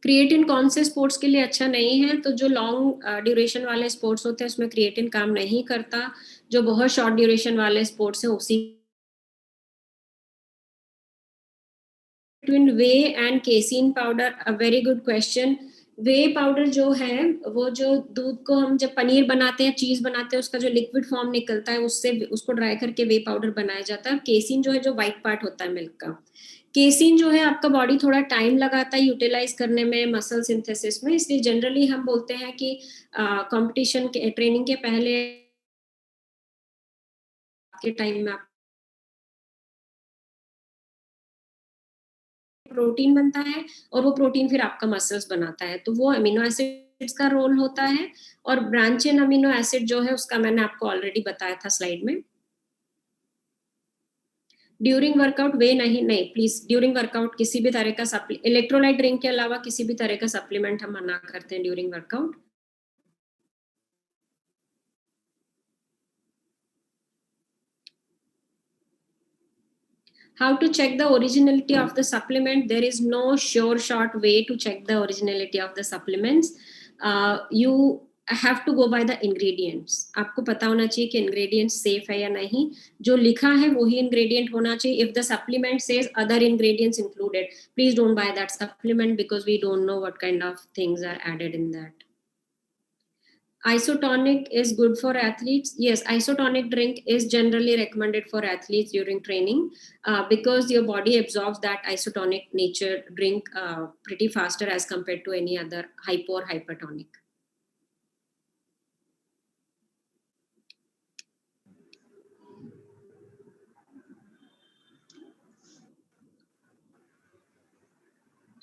Speaker 1: क्रिएटिन कौन से स्पोर्ट्स के लिए अच्छा नहीं है? तो जो लॉन्ग ड्यूरेशन वाले स्पोर्ट्स होते हैं उसमें क्रिएटिन काम नहीं करता। जो बहुत शॉर्ट ड्यूरेशन वाले स्पोर्ट्स हैं उसी between way and casein powder, a very good question. Way powder जो है, वो जो दूध को हम जब पनीर बनाते हैं, चीज बनाते हैं, उसका जो लिक्विड फॉर्म निकलता है उससे उसको ड्राई करके वे पाउडर बनाया जाता है। केसीन जो है, जो व्हाइट पार्ट होता है मिल्क का, केसीन जो है आपका बॉडी थोड़ा टाइम लगाता है यूटिलाइज करने में मसल सिंथेसिस में। इसलिए जनरली हम बोलते हैं कि कंपटीशन के ट्रेनिंग के पहले के टाइम में प्रोटीन बनता है, और वो प्रोटीन फिर आपका मसल्स बनाता है। तो वो अमीनो एसिड्स का रोल होता है, और ब्रांच इन अमीनो एसिड जो है उसका मैंने आपको ऑलरेडी बताया था स्लाइड में। ड्यूरिंग वर्कआउट वे नहीं, नहीं प्लीज, ड्यूरिंग वर्कआउट किसी भी तरह का इलेक्ट्रोलाइट ड्रिंक के अलावा किसी भी तरह का सप्लीमेंट हम मना करते हैं during workout. How to check the originality of the supplement? There is no sure short way to check the originality of the supplements. You have to go by the ingredients. आपको पता होना चाहिए कि ingredient safe है या नहीं। जो लिखा है वही ingredient होना चाहिए। If the supplement says other ingredients included, please don't buy that supplement, because we don't know what kind of things are added in that. Isotonic is good for athletes. Yes, isotonic drink is generally recommended for athletes during training, because your body absorbs that isotonic nature drink pretty faster as compared to any other hypo or hypertonic.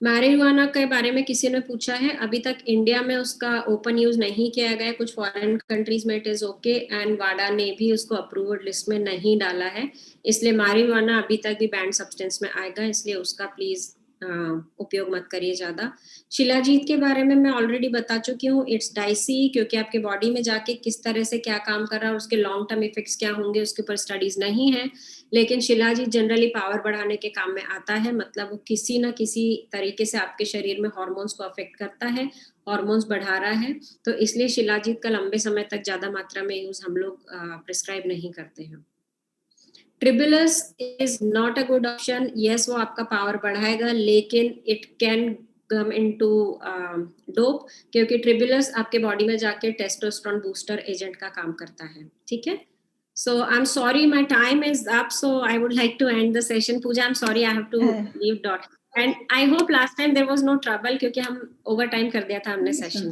Speaker 1: Marijuana के बारे में किसी ने पूछा है। अभी तक India में उसका ओपन यूज नहीं किया गया। कुछ फॉरेन कंट्रीज में इट इज ओके, एंड वाडा ने भी उसको अप्रूव्ड लिस्ट में नहीं डाला है। इसलिए मैरिजुआना अभी तक भी बैंड सब्सटेंस में आएगा, इसलिए उसका प्लीज उपयोग मत करिए ज्यादा। शिलाजीत के बारे में मैं ऑलरेडी बता चुकी हूँ। इट्स डाइसी, क्योंकि आपके बॉडी में जाके किस तरह से क्या काम कर रहा है और उसके लॉन्ग टर्म इफेक्ट्स क्या होंगे उसके ऊपर स्टडीज नहीं है। लेकिन शिलाजीत जनरली पावर बढ़ाने के काम में आता है। मतलब वो किसी ना किसी तरीके से आपके शरीर में हार्मोन्स को अफेक्ट करता है, हार्मोन्स बढ़ा रहा है। तो इसलिए शिलाजीत का लंबे समय तक ज्यादा मात्रा में यूज हम लोग प्रिस्क्राइब नहीं करते हैं। Tribulus is not a good option. Yes, वो आपका पावर बढ़ाएगा, लेकिन it can come into dope, क्योंकि ट्रिबुलस आपके बॉडी में जाके टेस्टोस्टेरोन बूस्टर एजेंट का काम करता है। ठीक है। So I'm sorry, my time is up. So I would like to end the session. Pooja, I'm sorry, I have to leave. And I hope last time there was no trouble, क्योंकि हम over time कर दिया था हमने session.